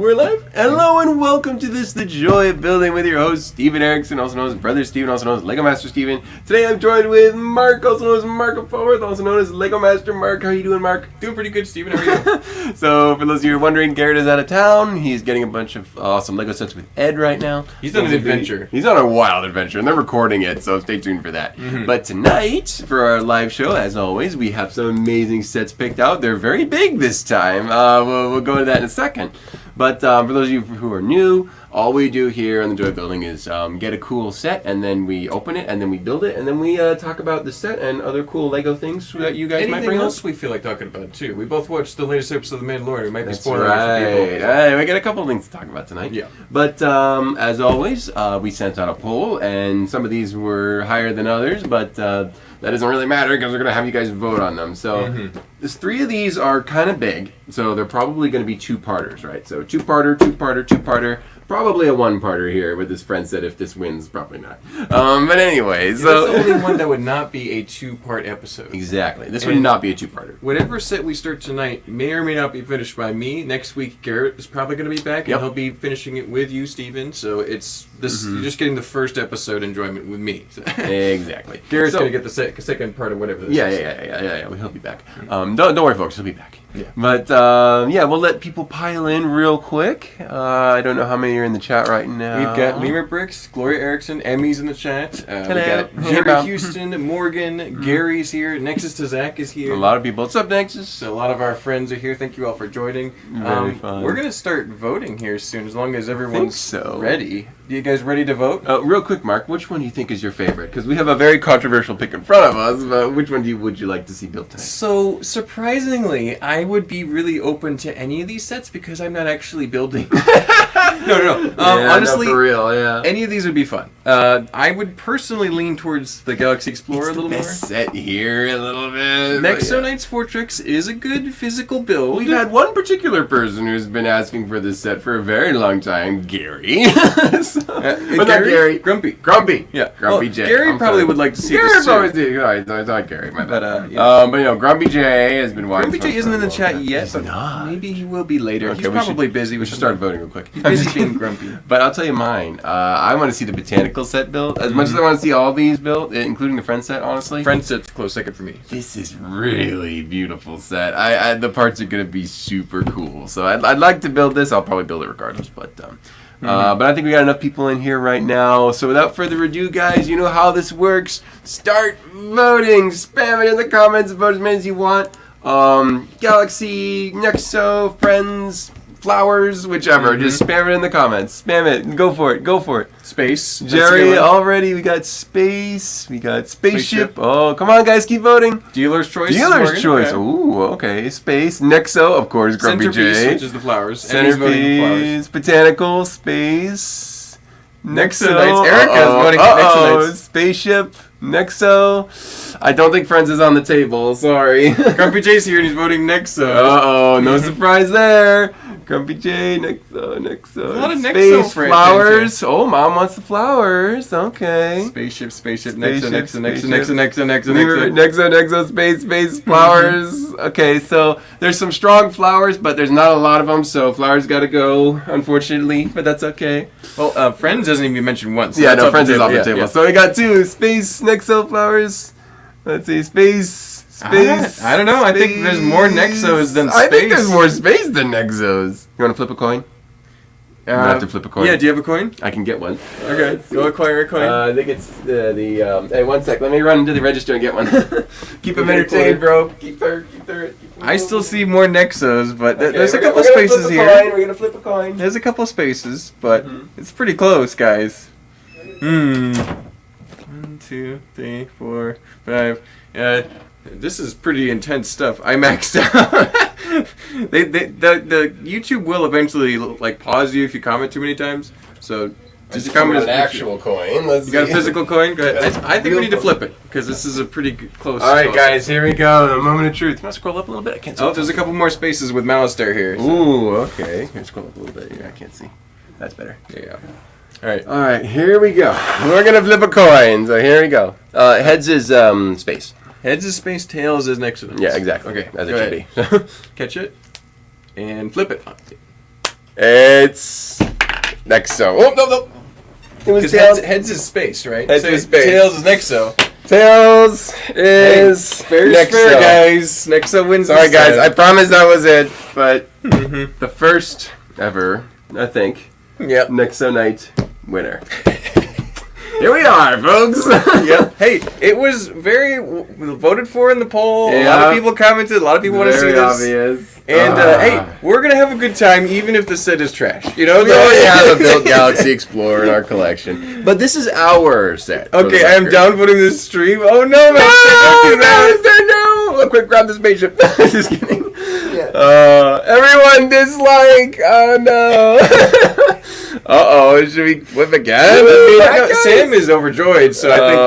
We're live. Hello and welcome to this, The Joy of Building, with your host, Steven Erickson, also known as Brother Steven, also known as Lego Master Steven. Today I'm joined with Mark, also known as Mark Forward, also known as Lego Master Mark. How you doing, Mark? Doing pretty good, Steven. How are you? So, for those of you who are wondering, Garrett is out of town. He's getting a bunch of awesome Lego sets with Ed right now. He's on an adventure. He's on a wild adventure, and they're recording it, so stay tuned for that. But tonight, for our live show, as always, we have some amazing sets picked out. They're very big this time. We'll go into that in a second. But for those of you who are new, all we do here on the Joy of Building is get a cool set, and then we open it, and then we build it, and then we talk about the set and other cool Lego things that you guys might bring up. Anything else we feel like talking about, too. We both watched the latest episode of The Mandalorian. We might be spoiling right. it for people. Right. We got a couple of things to talk about tonight. Yeah. But as always, we sent out a poll, and some of these were higher than others, but that doesn't really matter because we're going to have you guys vote on them. So there's 3 of these are kind of big, so they're probably going to be 2-parters, right? So 2-parter, 2-parter, 2-parter. Probably a 1-parter here with his friend said if this wins, probably not. But anyway, so... That's the only one that would not be a 2-part episode. Exactly. This would not be a 2-parter. Whatever set we start tonight may or may not be finished by me. Next week, Garrett is probably going to be back, and he'll be finishing it with you, Steven. So it's this. You're just getting the first episode enjoyment with me. Exactly. Garrett's going to get the second part of whatever this is. Yeah. He'll be back. Don't worry, folks. He'll be back. Yeah. But, we'll let people pile in real quick. I don't know how many are in the chat right now. We've got Lemur Bricks, Gloria Erickson, Emmy's in the chat. We got Hello. Jerry Houston, Morgan, Gary's here, Nexus to Zach is here. A lot of people. What's up, Nexus? So a lot of our friends are here. Thank you all for joining. Very fun. We're going to start voting here soon, as long as everyone's ready. You guys ready to vote? Real quick, Mark, which one do you think is your favorite? Because we have a very controversial pick in front of us, but which one would you like to see built tonight? So, surprisingly, I would be really open to any of these sets because I'm not actually building. No. Honestly, for real, yeah. Any of these would be fun. I would personally lean towards the Galaxy Explorer a little more. Set here a little bit. Nexo Knights Fortress is a good physical build. We've had one particular person who's been asking for this set for a very long time, Gary. But not Gary. Grumpy. Yeah. Grumpy J. Gary probably would like to see this. Gary probably did. I thought Gary. My bad. Yeah. But Grumpy J has been watching. Grumpy J isn't in the chat yet, but not. Maybe he will be later. Okay, He's probably busy. We should start voting real quick. He's busy being grumpy. But I'll tell you mine. I want to see the botanical set built. As much as I want to see all these built, including the friend set, honestly. Friend set's close second for me. This is really beautiful set. The parts are going to be super cool. So I'd like to build this. I'll probably build it regardless. But I think we got enough people in here right now. So without further ado, guys, you know how this works. Start voting. Spam it in the comments. Vote as many as you want. Galaxy, Nexo, Friends, Flowers, whichever. Just spam it in the comments. Spam it. Go for it. Space. Jerry, already. We got space. We got spaceship. Oh, come on, guys. Keep voting. Dealer's choice. Dealer's choice. Okay. Ooh, okay. Space. Nexo, of course. Grumpy Centerpiece, J. which is the flowers. Centerpiece. Botanical. Space. Nexo. Knights. Erica's voting for Nexo Knights. Spaceship. Nexo. I don't think Friends is on the table. Sorry. Grumpy J's here and he's voting Nexo. No surprise there. Grumpy J, Nexo. A lot of Space, Nexo flowers. Oh, Mom wants the flowers. Okay. Spaceship, Nexo, space, flowers. Okay, so there's some strong flowers, but there's not a lot of them, so flowers gotta go, unfortunately, but that's okay. Well, Friends doesn't even be mentioned once. Yeah, no, Friends is off the table. Yeah. So we got 2, Space, Nexo, flowers. Let's see, Space. I don't know. I think there's more Nexos than space. I think there's more space than Nexos. You want to flip a coin? You have to flip a coin. Yeah, do you have a coin? I can get one. Okay, go acquire a coin. I think it's hey, one sec. Let me run to the register and get one. Keep them entertained, bro. Keep her. I still see more Nexos, but there's a couple spaces here. We're going to flip a coin. There's a couple spaces, but it's pretty close, guys. 1, 2, 3, 4, 5. This is pretty intense stuff. I maxed out. The YouTube will eventually pause you if you comment too many times. So just comment an actual coin. Let's you got a physical coin? Go ahead. I think we need to flip it because this is a pretty close. All right, guys, here we go. The moment of truth. I'm gonna scroll up a little bit. I can't see. Oh, there's a couple more spaces with Malister here. So. Ooh, okay. Here, scroll up a little bit. Yeah, I can't see. That's better. Yeah. All right. Here we go. We're gonna flip a coin. So here we go. Heads is space. Heads is space, tails is Nexo Knights. Yeah, exactly. Okay, as it should be. Catch it and flip it. It's Nexo. Oh, no. It was Because Tails. heads is space, right? Heads is space. Tails is Nexo. Tails is Fair is fair, guys. Nexo wins. Sorry, this guys. time. I promise that was it. But the first ever, I think, Yep. Nexo Knight winner. Here we are, folks. Yep. Hey, it was very voted for in the poll. A lot of people commented. A lot of people want to see Very this. obvious. And hey, we're gonna have a good time, even if the set is trash. You know, We already have a built Galaxy Explorer in our collection, but this is our set. for the Okay, I am record. downvoting this stream. Oh no, No, no, no! Quick, grab the spaceship. Just kidding. Yeah. Everyone dislike. Oh no. Should we whip again? Sam is overjoyed, so I think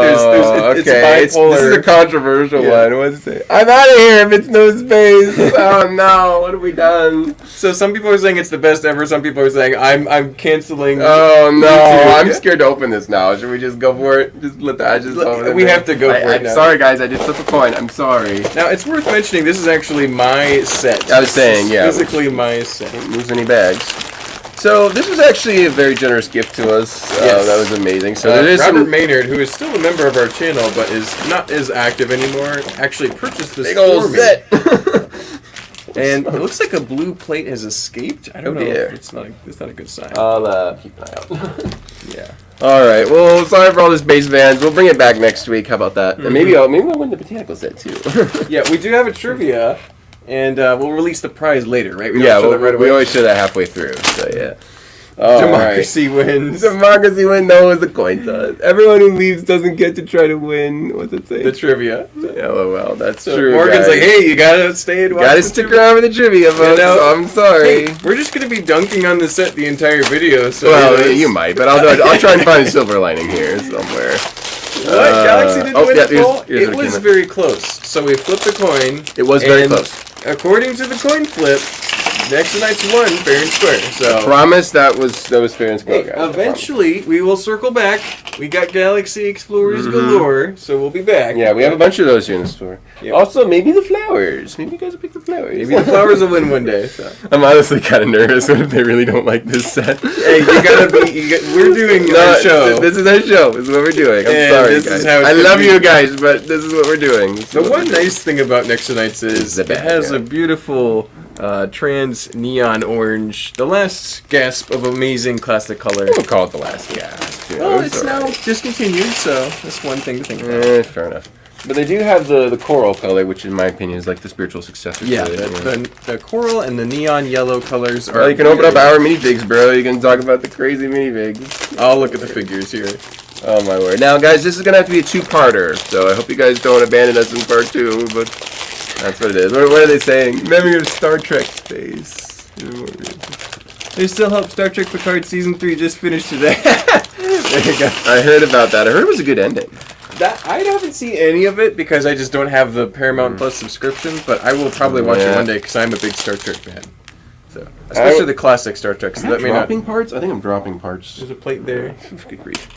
there's it's bipolar. This is a controversial one. What's it? I'm out of here if it's no space. Oh no, what have we done? So some people are saying it's the best ever. Some people are saying I'm canceling. Oh no, YouTube. I'm scared to open this now. Should we just go for it? Just let the edges over. We have to go for it now. Sorry guys, I just flipped a coin. I'm sorry. Now it's worth mentioning this is actually my set. I was saying, yeah. Physically my set. Don't lose any bags. So this was actually a very generous gift to us. Yes. That was amazing. So there is Robert some Maynard, who is still a member of our channel but is not as active anymore, actually purchased this big old for me. set. And it looks like a blue plate has escaped. I don't know. dear. It's not a good sign. I'll keep an eye out. Yeah. All right. Well, sorry for all this base vans. We'll bring it back next week. How about that? And maybe we'll win the botanical set too. Yeah, we do have a trivia, and we'll release the prize later, right? We don't Yeah, show that right away. we always show that halfway through. So yeah. All Democracy wins. Democracy win. No, it's a coin toss. Everyone who leaves doesn't get to try to win. What's it say? The trivia. LOL. That's So true. Morgan's guys. like, hey, you gotta stay and watch Gotta the stick trivia." around for the trivia, folks. know, I'm sorry. Hey, we're just gonna be dunking on the set the entire video. So Well, you might, but I'll try and find a silver lining here somewhere. What? Galaxy didn't win the poll? here's It what was came up. very close. So we flipped a coin. It was very and close. According to the coin flip, Nexo Knights won fair and square. So Promise that was fair and square, hey, guys. eventually we will circle back. We got Galaxy Explorers galore, so we'll be back. Yeah, we have a bunch of those here in the store. Yep. Also, maybe the flowers. Maybe you guys will pick the flowers. Maybe the flowers will win one day. So. I'm honestly kind of nervous what if they really don't like this set. Hey, you gotta be. We're doing our show. This is our show. This is what we're doing. I'm And sorry, this guys. is how it's I gonna love be. you guys, but this is what we're doing. The one nice thing about Nexo Knights is The it bad has guy. a beautiful trans neon orange. The last gasp of amazing classic color. We'll call it the last gasp. You know, Well, it's now alright. discontinued, so that's one thing to think about. Fair enough. But they do have the coral color, which in my opinion is like the spiritual successor. Yeah, to it, the coral and the neon yellow colors are. Well, you can open up our minifigs, bro. You can talk about the crazy minifigs. I'll look at the figures here. Oh my word! Now, guys, this is gonna have to be a two-parter, so I hope you guys don't abandon us in part 2. But that's what it is. What are they saying? Memory of Star Trek space. They still hope Star Trek Picard season 3 just finished today. There you go. I heard about that. I heard it was a good ending. I haven't seen any of it because I just don't have the Paramount Plus subscription, but I will probably watch it one day because I'm a big Star Trek fan. So, especially the classic Star Trek. So that may not. Dropping parts? I think I'm dropping parts. There's a plate there. Good grief.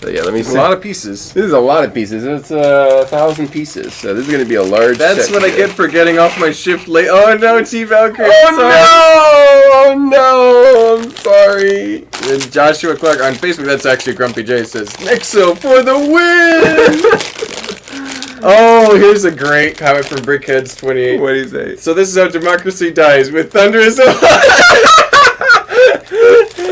So yeah, let me There's see. a lot of pieces. This is a lot of pieces. It's 1,000 pieces. So this is going to be a large. That's set what I here. get for getting off my shift late. Oh no, T-Valkyrie. Oh no! I'm sorry. And Joshua Clark on Facebook, that's actually Grumpy J, says, Nexo for the win! Oh, here's a great comment from Brickheads28. What do you say? So this is how democracy dies, with thunderous...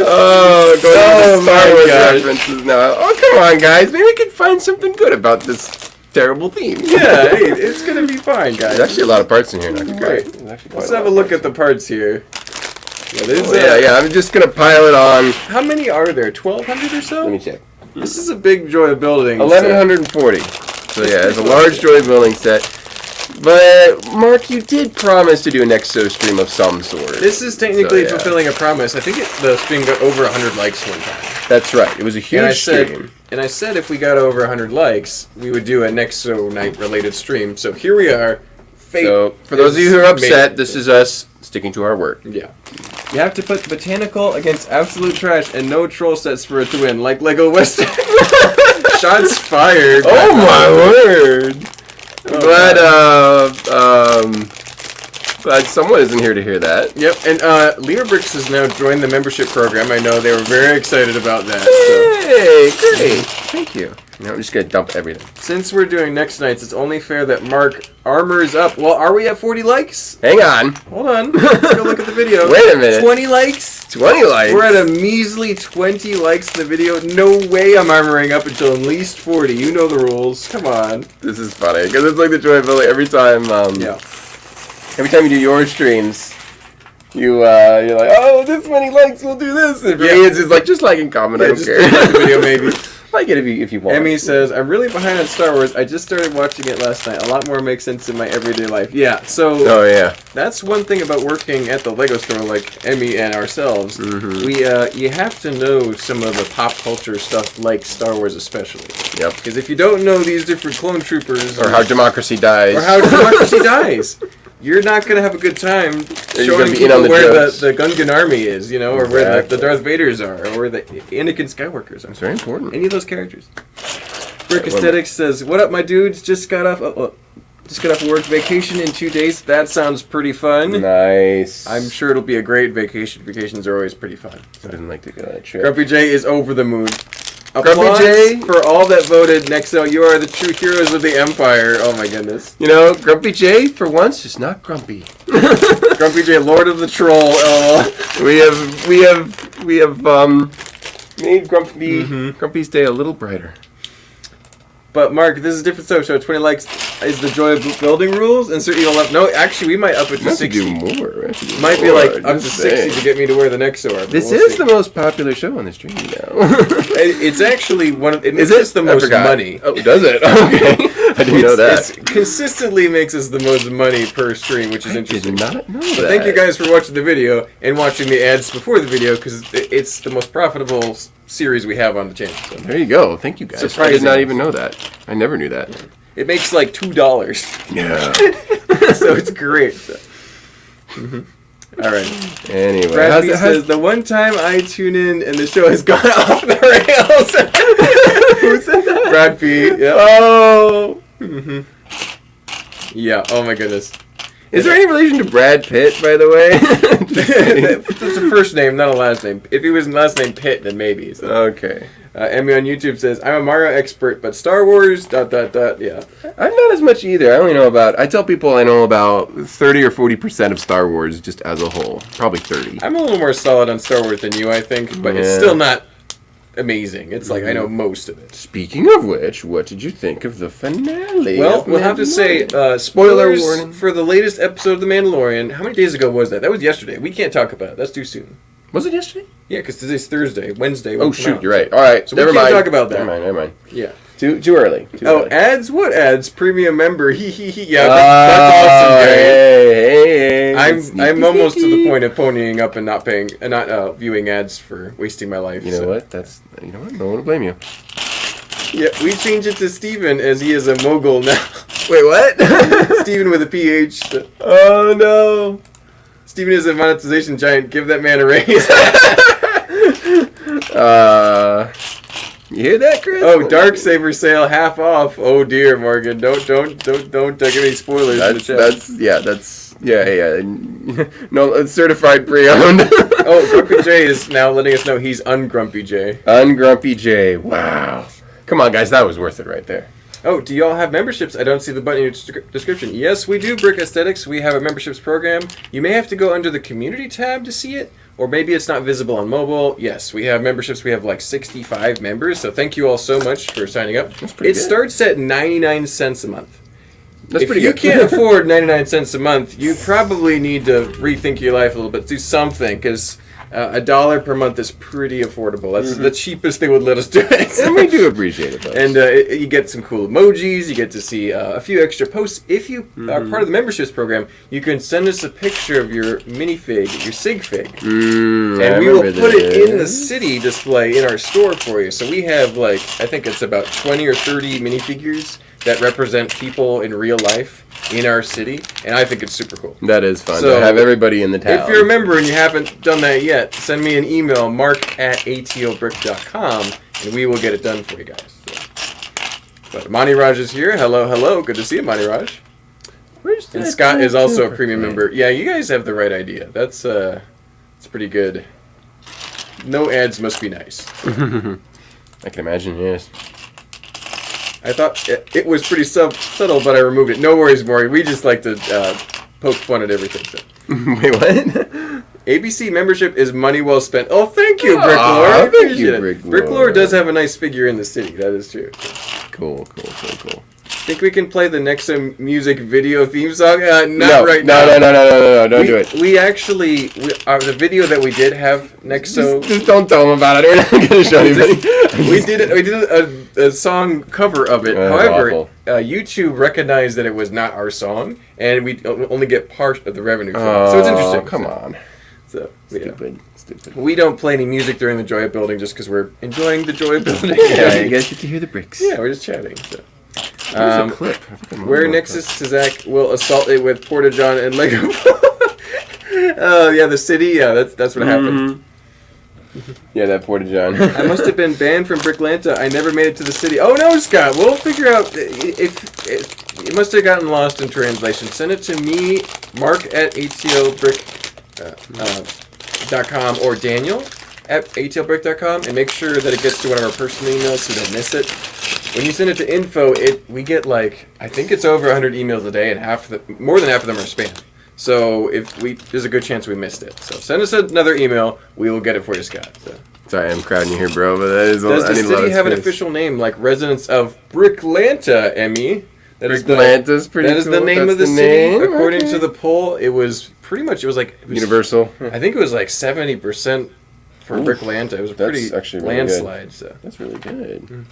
Oh, going Oh, to Star my Wars gosh. references now. Oh, come on, guys. Maybe we can find something good about this terrible theme. Yeah, hey, it's gonna be fine, guys. There's actually a lot of parts in here. Not Great. Let's have a look at the parts here. Yeah, there's, yeah. I'm just going to pile it on. How many are there? 1,200 or so? Let me check. This is a big joy of building. 1,140. So yeah, it's a large joy building set. But Mark, you did promise to do a Nexo stream of some sort. This is technically So, yeah. fulfilling a promise. I think the stream got over 100 likes one time. That's right. It was a huge stream. And I said if we got over 100 likes, we would do a Nexo Knight related stream. So here we are. Fate So for those of you who are is upset, made. this is us sticking to our word. Yeah. You have to put botanical against absolute trash and no troll sets for it to win, like Lego Western. Shots fired. Oh my word! Oh, But Glad someone isn't here to hear that. Yep, and Leo Bricks has now joined the membership program. I know they were very excited about that. Hey, great. Thank you. Now I'm just going to dump everything. Since we're doing Nexo Knights, it's only fair that Mark armors up. Well, are we at 40 likes? Hang on. Hold on. Let's go look at the video. Wait a minute. 20 likes? 20 likes? We're at a measly 20 likes in the video. No way I'm armoring up until at least 40. You know the rules. Come on. This is funny, because it's like the joy of Billy every time. Yeah. Every time you do your streams, you're like, oh, this many likes, we'll do this. And for me, it's just like and comment. I don't just care. like the video, maybe. Like it if you want. Emmy says, I'm really behind on Star Wars. I just started watching it last night. A lot more makes sense in my everyday life. Yeah, so oh yeah, that's one thing about working at the Lego store, like Emmy and ourselves. Mm-hmm. You have to know some of the pop culture stuff, like Star Wars especially. Yep. Because if you don't know these different clone troopers, or how democracy dies, dies, you're not gonna have a good time showing be people where jokes. the Gungan army is, you know, or Exactly. where the Darth Vaders are, or where the Anakin Skywalkers are. It's very important. Any of those characters. Brick Aesthetics says, "What up, my dudes? Just got off work vacation in 2 days. That sounds pretty fun. Nice. I'm sure it'll be a great vacation. Vacations are always pretty fun. I didn't like to go on a trip. Grumpy J is over the moon. Grumpy Applause J for all that voted Nexo. You are the true heroes of the Empire. Oh my goodness. You know, Grumpy J for once is not grumpy. Grumpy J, Lord of the Troll. We have made Grumpy's day a little brighter. But Mark, this is a different show. 20 likes is the joy of building rules. Insert evil up. No, actually, we might up it to 60. Do more. Might be like up to 60 to get me to where the Nexo are. This is the most popular show on the stream now. It's actually one of. Is it the I most forgot. money? Oh, does it? Okay, I didn't know that. It consistently makes us the most money per stream, which is interesting. I did not know that. So thank you guys for watching the video and watching the ads before the video, because it's the most profitable series we have on the channel. So. There you go. Thank you guys. Surprising. I did not even know that. I never knew that. It makes like $2. Yeah. So it's great. All right. Anyway, Brad B says, the one time I tune in and the show has gone off the rails. Who said that? Brad P. Yep. Oh. Yeah. Oh my goodness. Is there any relation to Brad Pitt, by the way? That's a first name, not a last name. If he was last name Pitt, then maybe. So. Okay. Emmy on YouTube says, I'm a Mario expert, but Star Wars, ... Yeah. I'm not as much either. I only know about, I tell people I know about 30 or 40% of Star Wars just as a whole. Probably 30. I'm a little more solid on Star Wars than you, I think, but it's still not amazing. It's like I know most of it. Speaking of which, what did you think of the finale? Well, we'll have to say, spoilers for the latest episode of The Mandalorian. How many days ago was that? That was yesterday. We can't talk about it. That's too soon. Was it yesterday? Yeah, because today's Thursday. Wednesday. Oh, shoot, you're right. All right, So never we can't mind. talk about that. Never mind. Yeah. Too early. Too early. Ads? What ads? Premium member. Yeah, that's awesome, Garrett. I'm almost to the point of ponying up and not paying and not viewing ads for wasting my life. You know what? You know what? No one will blame you. Yeah, we changed it to Steven as he is a mogul now. Wait, what? Steven with a PH. Oh no. Steven is a monetization giant. Give that man a raise. You hear that, Chris? Oh, Darksaber sale half off. Oh dear, Morgan. Don't give any spoilers in the chat. Yeah. No, it's certified pre-owned. Oh, Grumpy J is now letting us know he's ungrumpy J. Ungrumpy J. Wow. Come on, guys, that was worth it right there. Oh, do y'all have memberships? I don't see the button in your description. Yes, we do, Brick Aesthetics. We have a memberships program. You may have to go under the community tab to see it, or maybe it's not visible on mobile. Yes, we have memberships. We have like 65 members, so thank you all so much for signing up. That's pretty good. Starts at 99 cents a month. That's pretty good. If you good. can't afford 99 cents a month, you probably need to rethink your life a little bit. Do something, because $1 per month is pretty affordable. That's the cheapest they would let us do it. And we do appreciate it, folks. And you get some cool emojis. You get to see a few extra posts. If you are part of the memberships program, you can send us a picture of your minifig, your sig fig, and we will put it in the city display in our store for you. So we have I think it's about 20 or 30 minifigures that represent people in real life in our city, and I think it's super cool. That is fun So, to have everybody in the town. If you're a member and you haven't done that yet, send me an email, mark@atobrick.com, and we will get it done for you guys. So. But Monty Raj is here. Hello. Good to see you, Monty Raj. And Scott is also a premium member. Yeah, you guys have the right idea. That's pretty good. No ads must be nice. I can imagine, yes. I thought it was pretty subtle, but I removed it. No worries, Maury. We just like to poke fun at everything. So. Wait, what? ABC membership is money well spent. Oh, thank you, Bricklore. Thank you, Bricklore. Bricklore does have a nice figure in the city. That is true. Cool. Think we can play the Nexo music video theme song? Right No, now. don't do it. We actually, the video that we did have Nexo. Just don't tell them about it. We're not going to show anybody. We did a song cover of it. However, YouTube recognized that it was not our song, and we only get part of the revenue from it. So it's interesting. Come on. So, Stupid. We don't play any music during the joy of building just because we're enjoying the joy of building. Yeah, you guys get to hear the bricks. Yeah, we're just chatting. So. There's a clip. Where Nexus to Zach will assault it with Porta-John and Lego. Oh, yeah, the city. Yeah, that's what happened. Yeah, that Porta-John. I must have been banned from Bricklanta. I never made it to the city. Oh, no, Scott. We'll figure out if it must have gotten lost in translation. Send it to me, Mark at atlbrick.com or Daniel at atlbrick.com, and make sure that it gets to one of our personal emails so you don't miss it. When you send it to info, we get I think it's over 100 emails a day, and more than half of them are spam. So there's a good chance we missed it. So send us another email. We will get it for you, Scott. So. Sorry, I'm crowding you here, bro. But that is. Does the city have an official name like residents of Bricklanta, Emmy? Bricklanta's pretty cool. That is the name of the city. According to the poll, it was pretty much. It was universal. I think it was 70% for Bricklanta. It was a pretty landslide. So that's really good.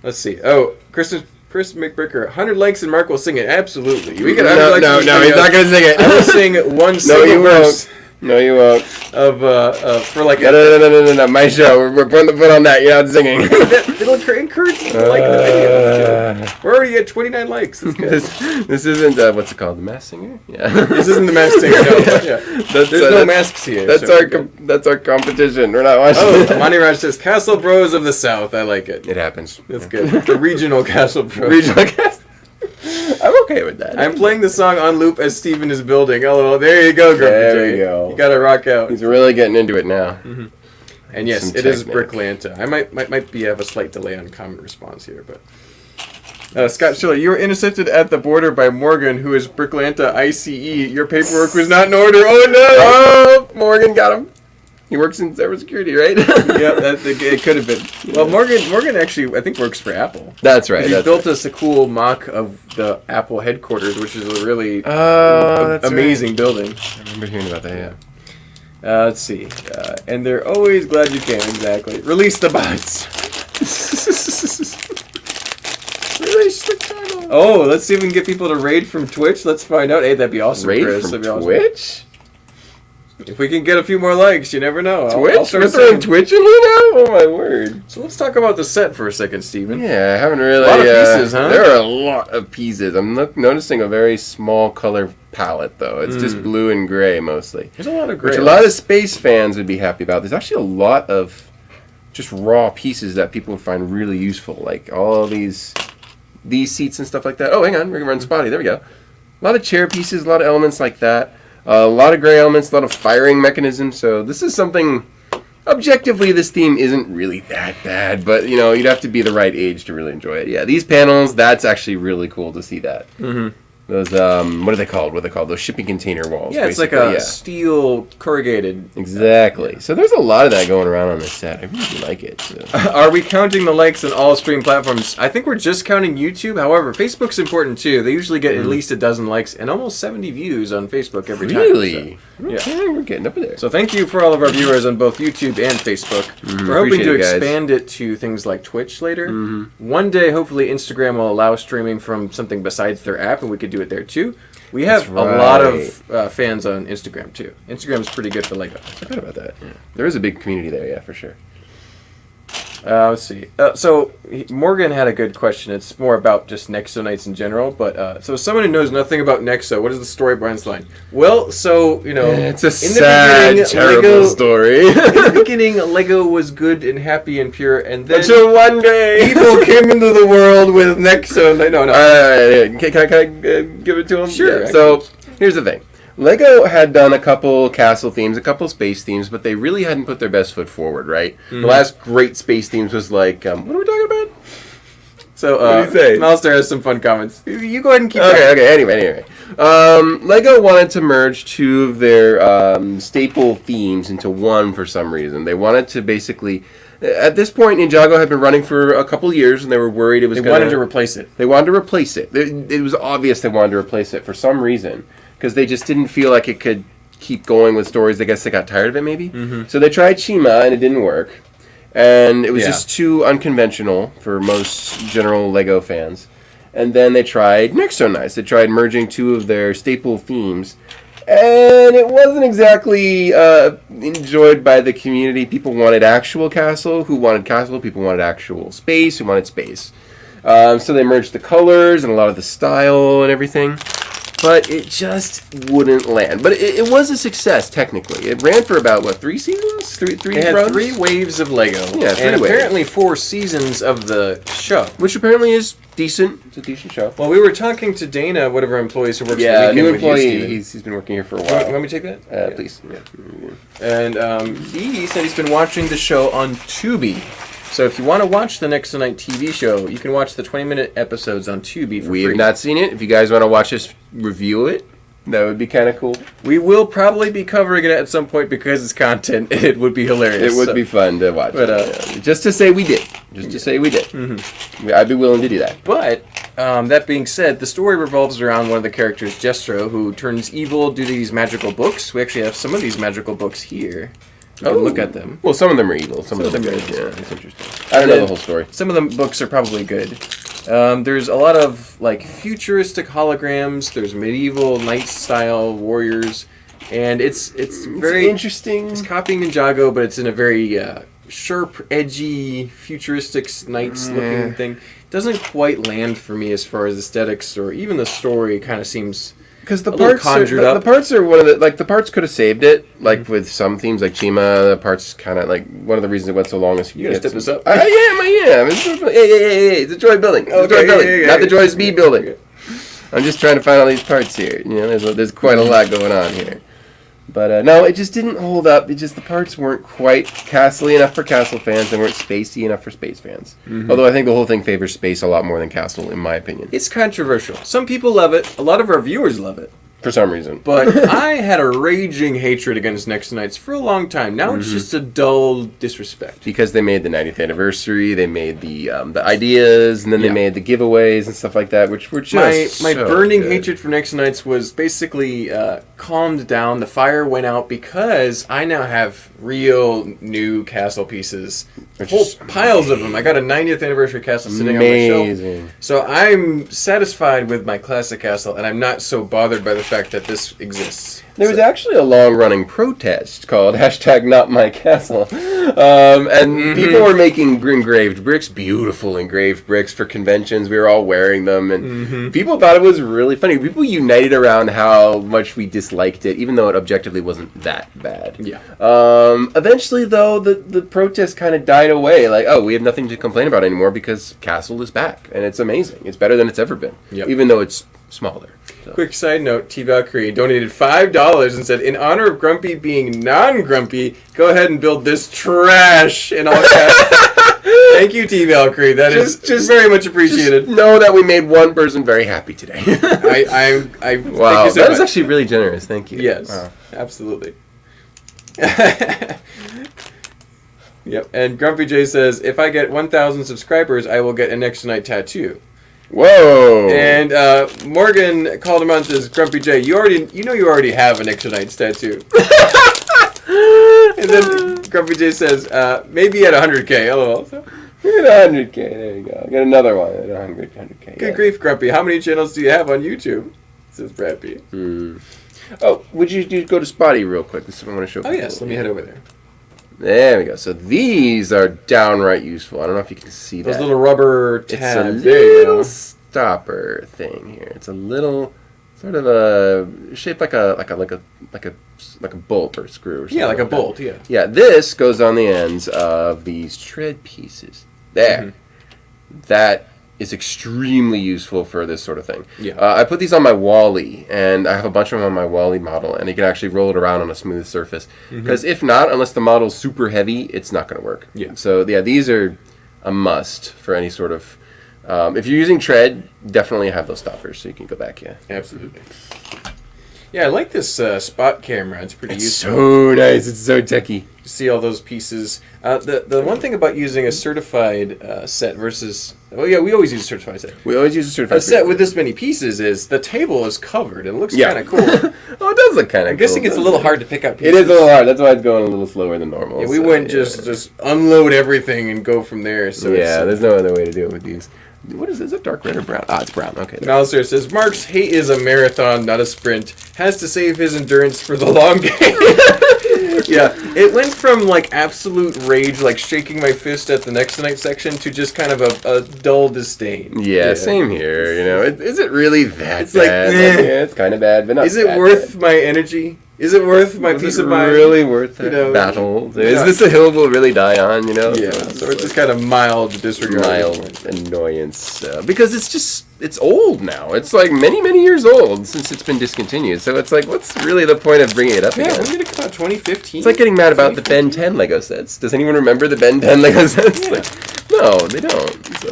Let's see. Oh, Chris McBricker, 100 likes and Mark will sing it. Absolutely. We get 100 likes. No, he's not gonna sing it. I will sing one single verse. No, you won't. For like. No. My show. We're putting the foot on that. You're not singing. It'll encourage people to like the idea. We're already at 29 likes. This isn't what's it called? The Masked Singer? Yeah. This isn't the Masked Singer. No. Yeah. There's no masks here. That's our competition. We're not watching. Oh, Monty Raj says Castle Bros of the South. I like it. It happens. That's good. The regional Castle Bros. Regional Castle. I'm okay with that. I'm playing the song on loop as Steven is building. Oh, there you go, Grumpy J. There you go. You gotta rock out. He's really getting into it now. Mm-hmm. And yes, it is Bricklanta. I might have a slight delay on comment response here, but Scott Schiller, you were intercepted at the border by Morgan, who is Bricklanta ICE. Your paperwork was not in order. Oh no! Oh, Morgan got him. He works in cybersecurity, right? Yeah, it could have been. Well, Morgan actually, I think, works for Apple. That's right. He built us a cool mock of the Apple headquarters, which is a really amazing building. I remember hearing about that, yeah. Let's see. And they're always glad you can, exactly. Release the bots. Release the channel. Oh, let's see if we can get people to raid from Twitch. Let's find out. Hey, that'd be awesome, raid Chris. from Twitch? If we can get a few more likes, you never know. Twitch? We're throwing Twitch in here now? Oh, my word. So let's talk about the set for a second, Steven. Yeah, I haven't really... A lot of pieces, huh? There are a lot of pieces. I'm noticing a very small color palette, though. It's just blue and gray, mostly. There's a lot of gray. Which a lot of space fans would be happy about. There's actually a lot of just raw pieces that people would find really useful. Like all these seats and stuff like that. Oh, hang on. We're going to run spotty. There we go. A lot of chair pieces, a lot of elements like that. A lot of gray elements, a lot of firing mechanisms. So this is something... Objectively, this theme isn't really that bad, but, you'd have to be the right age to really enjoy it. Yeah, these panels, that's actually really cool to see that. Mm-hmm. Those, what are they called? What are they called? Those shipping container walls. Yeah, it's like a steel corrugated. Exactly. So there's a lot of that going around on this set. I really do like it. So. Are we counting the likes on all stream platforms? I think we're just counting YouTube. However, Facebook's important too. They usually get at least a dozen likes and almost 70 views on Facebook every time. Really? So, yeah. Okay, we're getting up there. So thank you for all of our viewers on both YouTube and Facebook. We're hoping to expand it to things like Twitch later. One day, hopefully, Instagram will allow streaming from something besides their app, and we could do it there too. We have a lot of fans on Instagram too. Instagram's pretty good for Lego. I forgot about that. Yeah. There is a big community there, yeah, for sure. Let's see. So Morgan had a good question. It's more about just Nexo Knights in general. But so someone who knows nothing about Nexo, what is the story behind this line? Well, so it's a sad, terrible story. In the beginning, Lego was good and happy and pure, and then until one day evil came into the world with Nexo. No. Can I give it to him? Sure. Yeah. So here's the thing. Lego had done a couple castle themes, a couple space themes, but they really hadn't put their best foot forward, right? Mm-hmm. The last great space themes was like, what are we talking about? So, what do you say? Malster has some fun comments. You go ahead and keep Okay, anyway. Lego wanted to merge two of their staple themes into one for some reason. They wanted to basically... At this point, Ninjago had been running for a couple years, and they were worried it was They wanted to replace it. They wanted to replace it. It was obvious they wanted to replace it for some reason. Because they just didn't feel like it could keep going with stories. I guess they got tired of it, maybe. Mm-hmm. So they tried Shima, and it didn't work. And it was just too unconventional for most general Lego fans. And then they tried Nexo Knights. They tried merging two of their staple themes. And it wasn't exactly enjoyed by the community. People wanted actual castle. Who wanted castle? People wanted actual space. Who wanted space? So they merged the colors and a lot of the style and everything. But it just wouldn't land. But it was a success, technically. It ran for about, 3 seasons? Three It had runs? 3 waves of Lego. Yeah, 3 and waves. apparently 4 seasons of the show. Which apparently is decent. It's a decent show. Well, we were talking to Dana, one of our employees who works Yeah, the new weekend with you, employee. Steven. He's been working here for a while. Want me to take that? Please. Yeah. And he said he's been watching the show on Tubi. So if you want to watch the Nexo Knight TV show, you can watch the 20-minute episodes on Tubi for We free. have not seen it. If you guys want to watch us review it, that would be kind of cool. We will probably be covering it at some point because it's content. It would be hilarious. It would be fun to watch. But just to say we did. Just to say we did. Mm-hmm. I'd be willing to do that. But that being said, the story revolves around one of the characters, Jestro, who turns evil due to these magical books. We actually have some of these magical books here. Look at them. Well, some of them are evil. Some of them are good. Yeah, it's interesting. I don't know the whole story. Some of the books are probably good. There's a lot of futuristic holograms. There's medieval knight-style warriors, and it's very interesting. It's copying Ninjago, but it's in a very sharp, edgy, futuristic knights-looking thing. Doesn't quite land for me as far as aesthetics or even the story. Kind of seems. Because the parts are one of the parts could have saved it, with some themes like Chima. The parts kind of one of the reasons it went so long is you gotta step this up. I am. Hey, it's a joy building. Not the joy of speed building. I'm just trying to find all these parts here. There's quite a lot going on here. But no, it just didn't hold up. The parts weren't quite castle-y enough for castle fans. They weren't spacey enough for space fans. Mm-hmm. Although I think the whole thing favors space a lot more than castle, in my opinion. It's controversial. Some people love it. A lot of our viewers love it. For some reason. But I had a raging hatred against Nexo Knights for a long time. Now it's just a dull disrespect. Because they made the 90th anniversary, they made the ideas, and then they made the giveaways and stuff like that, which were just my burning hatred for Nexo Knights was basically calmed down. The fire went out because I now have real new castle pieces. Whole piles of them. I got a 90th anniversary castle sitting on my shelf. So I'm satisfied with my classic castle, and I'm not so bothered by the fact that this exists. There was actually a long-running protest called #NotMyCastle, and people were making engraved bricks, beautiful engraved bricks for conventions. We were all wearing them, and people thought it was really funny. People united around how much we disliked it, even though it objectively wasn't that bad. Yeah. Eventually, though, the protest kind of died away. We have nothing to complain about anymore because Castle is back, and it's amazing. It's better than it's ever been, even though it's smaller. So. Quick side note, T-Valkyrie donated $5 and said, in honor of Grumpy being non-grumpy, go ahead and build this trash in all caps. Thank you, T-Valkyrie. That is very much appreciated. Just know that we made one person very happy today. I wow, thank you so that much. was actually really generous. Thank you. Yes, wow. Absolutely. Yep, and Grumpy J says, if I get 1,000 subscribers, I will get a Nexo Knight tattoo. Whoa! And Morgan called him out and says, Grumpy J, you already have a Nexo Knights tattoo. And then Grumpy J says, maybe at 100K, lol. So, maybe at 100K, there you go. Got another one at 100K. Good grief, Grumpy. How many channels do you have on YouTube? Says Brad P. Oh, would you go to Spotty real quick? This is what I want to show people. Oh, yes. Let me head over there. There we go. So these are downright useful. I don't know if you can see Those that. little rubber It's a tabs. There you little go. stopper thing here. It's a little sort of a shaped like a bolt or screw or something. Yeah, like a that. bolt. Yeah. Yeah, this goes on the ends of these tread pieces. There. That is extremely useful for this sort of thing. Yeah. I put these on my Wally, and I have a bunch of them on my Wally model, and you can actually roll it around on a smooth surface. Because if not, unless the model's super heavy, it's not going to work. Yeah. So, yeah, these are a must for any sort of... if you're using tread, definitely have those stoppers so you can go back, yeah. Absolutely. Yeah, I like this spot camera. It's pretty useful. So nice. It's so techy. See all those pieces. The one thing about using a certified set versus... Oh, yeah, we always use a certified set. We always use a certified A set with this many pieces is the table is covered. It looks Yeah. kind of cool. Oh, it does look kind of cool. I'm guessing it's a little hard to pick up pieces. It is a little hard. That's why it's going a little slower than normal. Yeah, we so, wouldn't yeah. just unload everything and go from there. So Yeah, there's no other way to do it with these. What is this? Is it dark red or brown? Ah, it's brown. Okay. there. Malister says, Mark's hate is a marathon, not a sprint. Has to save his endurance for the long game. Yeah, it went from like absolute rage, like shaking my fist at the Nexo Knight section, to just kind of a dull disdain. Yeah, same here. You know, is it really that It's like, bad? eh. Yeah, it's kind of bad, but not Is it that worth bad. my energy? Is it worth my peace Is it of mind? really worth that You know, battle? yeah. Is this a hill we'll really die on? You know? Yeah, so it's just kind of mild disregard. mild annoyance because it's old now. It's like many years old since it's been discontinued. So it's like, what's really the point of bringing it up Yeah, again? when did it come out? 2015? It's like getting mad about the Ben 10 Lego sets. Does anyone remember the Ben 10 Lego sets? Yeah. Like, no, they don't. So.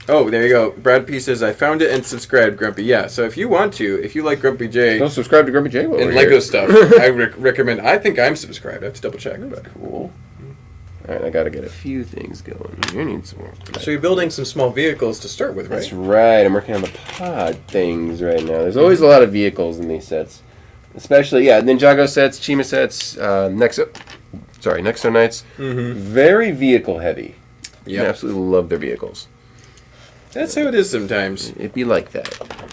Oh, there you go. Brad P says, I found it and subscribed, Grumpy. Yeah, so if you want to, if you like Grumpy J Don't subscribe to Grumpy J. while and we're Lego here. stuff, I recommend. I think I'm subscribed. I have to double check. But. Cool. Alright, I gotta get a few things going. You need some more. So you're building some small vehicles to start with, right? That's right. I'm working on the pod things right now. There's always a lot of vehicles in these sets. Especially, yeah, Ninjago sets, Chima sets, Nexo Knights. Very vehicle heavy. Yeah, I absolutely love their vehicles. that's how it is sometimes. It'd be like that.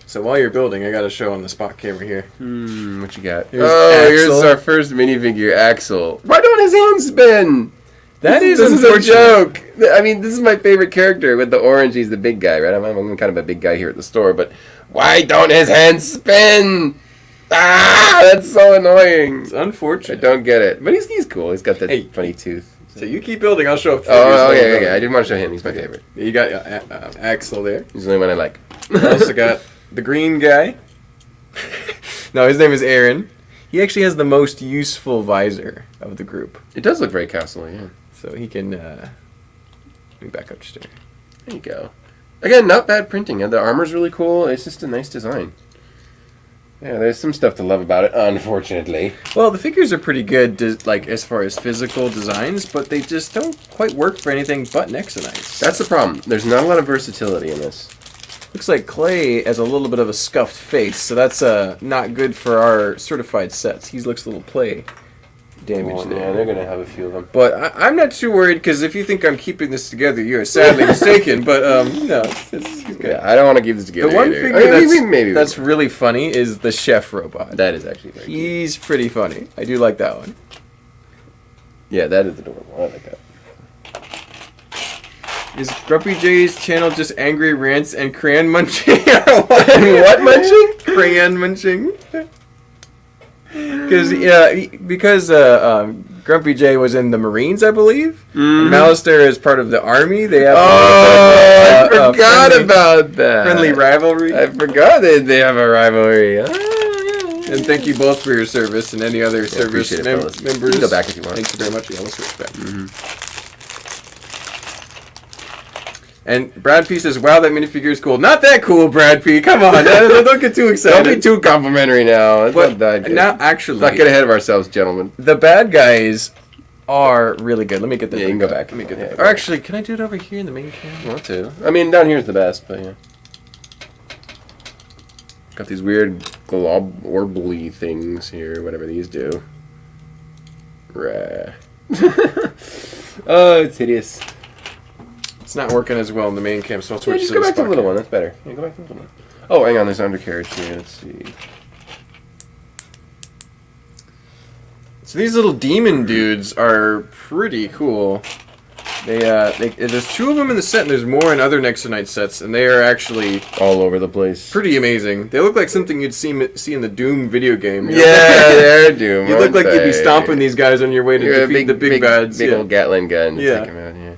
So while you're building, I got to show on the spot camera here. What you got? Here's Here's Axel. our first minifigure, Axel. Why don't his hands spin? That this is is a unfortunate. joke. I mean, this is my favorite character with the orange. He's the big guy, right? I'm kind of a big guy here at the store, but why don't his hands spin? Ah, that's so annoying. It's I unfortunate. don't get it. But he's cool. He's got that Hey. funny tooth. So you keep building. I'll show up. Oh, okay. I didn't want to show him. He's my favorite. You got Axel there. He's the only one I like. I also got the green guy. No, his name is Aaron. He actually has the most useful visor of the group. It does look very castle, yeah. So he can... let me back up just a minute. There you go. Again, not bad printing. The armor's really cool. It's just a nice design. Yeah, there's some stuff to love about it, unfortunately. Well, the figures are pretty good, like as far as physical designs, but they just don't quite work for anything but Nexo Knights. That's the problem. There's not a lot of versatility in this. Looks like Clay has a little bit of a scuffed face, so that's not good for our certified sets. He looks a little play damage there. Yeah, they're going to have a few of them. But I'm not too worried, because if you think I'm keeping this together, you're sadly mistaken. But no, it's good. Yeah, I don't want to keep this together The one either. figure I mean, maybe that's really funny is the chef robot. that is actually very cute. He's pretty funny. I do like that one. Yeah, that is adorable. I like that. Is Grumpy J's channel just angry rants and crayon munching? What munching? Crayon munching. Because Grumpy J was in the Marines, I believe. And Malister is part of the Army. They have I forgot friendly, about that. friendly rivalry. I forgot that they have a rivalry. And thank you both for your service and any other service appreciate it, fellas. members. You can go back if you want. Thank you very much. Yeah, we'll switch back. And Brad P says, "Wow, that minifigure is cool." Not that cool, Brad P. Come on, don't get too excited. Don't be too complimentary now. It's But not that good. now, actually, Let's not get ahead of ourselves, gentlemen. the bad guys are really good. Let me get that. Yeah, you can go back. Let me get Yeah, that. go Or back. actually, can I do it over here in the main camera? Want to? I mean, down here's the best, but yeah. Got these weird glob orbly things here, whatever these do. Rah. Oh, it's hideous. It's not working as well in the main cam, so I'll Yeah, switch just to go the back to the spot little cam. one. That's better. Yeah, go back to the little one. Oh, hang on. There's undercarriage here. Let's see. So these little demon dudes are pretty cool. There's 2 of them in the set, and there's more in other Nexo Knight sets, and they are actually all over the place. Pretty amazing. They look like something you'd see in the Doom video game. You know? Yeah, they're Doom. You look like you'd be stomping these guys on your way to defeat the big bads. Big old Gatling gun. Yeah.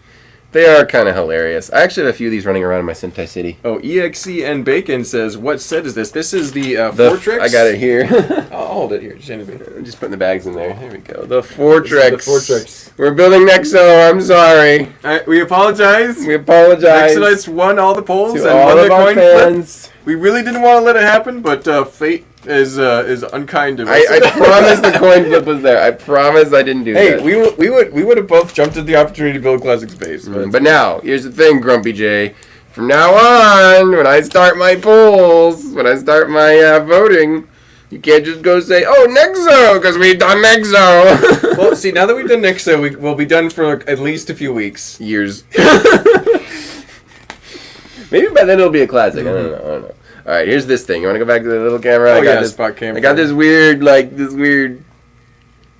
They are kind of hilarious. I actually have a few of these running around in my Sentai City. Oh, EXE and Bacon says, what set is this? This is the Fortrex? I got it here. I'll hold it here. Just putting the bags in there. There we go. The Fortrex. The Fortrex. We're building Nexo. I'm sorry. We apologize. We apologize. Nexo Knights won all the polls to and all won of the our coin fans. flip. We really didn't want to let it happen, but fate is unkind to us. I promise the coin flip was there. I promise I didn't do that. Hey, we would have both jumped at the opportunity to build Classic Space. But now, here's the thing, Grumpy J. From now on, when I start my polls, when I start my voting, you can't just go say, "Oh, Nexo," because we've done Nexo. Well, see, now that we've done Nexo, we'll be done for at least a few weeks. Years. Maybe by then it'll be a classic. I don't know. All right, here's this thing. You want to go back to the little camera? Oh, I got this spot camera. I got this weird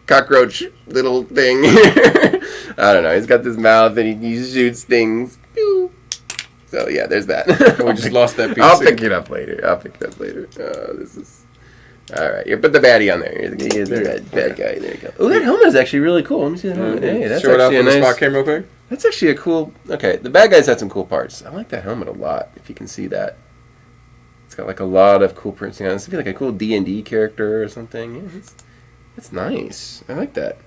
cockroach little thing here. I don't know. He's got this mouth and he shoots things. Pew. So yeah, there's that. We just lost that piece. I'll pick it up later. This is all right. You put the baddie on there. Here's the bad guy. There you go. Oh, that helmet is actually really cool. Let me see that helmet. Hey, that's show it off actually on a the nice spot camera real quick. That's actually a cool. Okay, the bad guys had some cool parts. I like that helmet a lot. If you can see that, it's got like a lot of cool printing on it. This would be like a cool D&D character or something. Yeah, it's nice. I like that.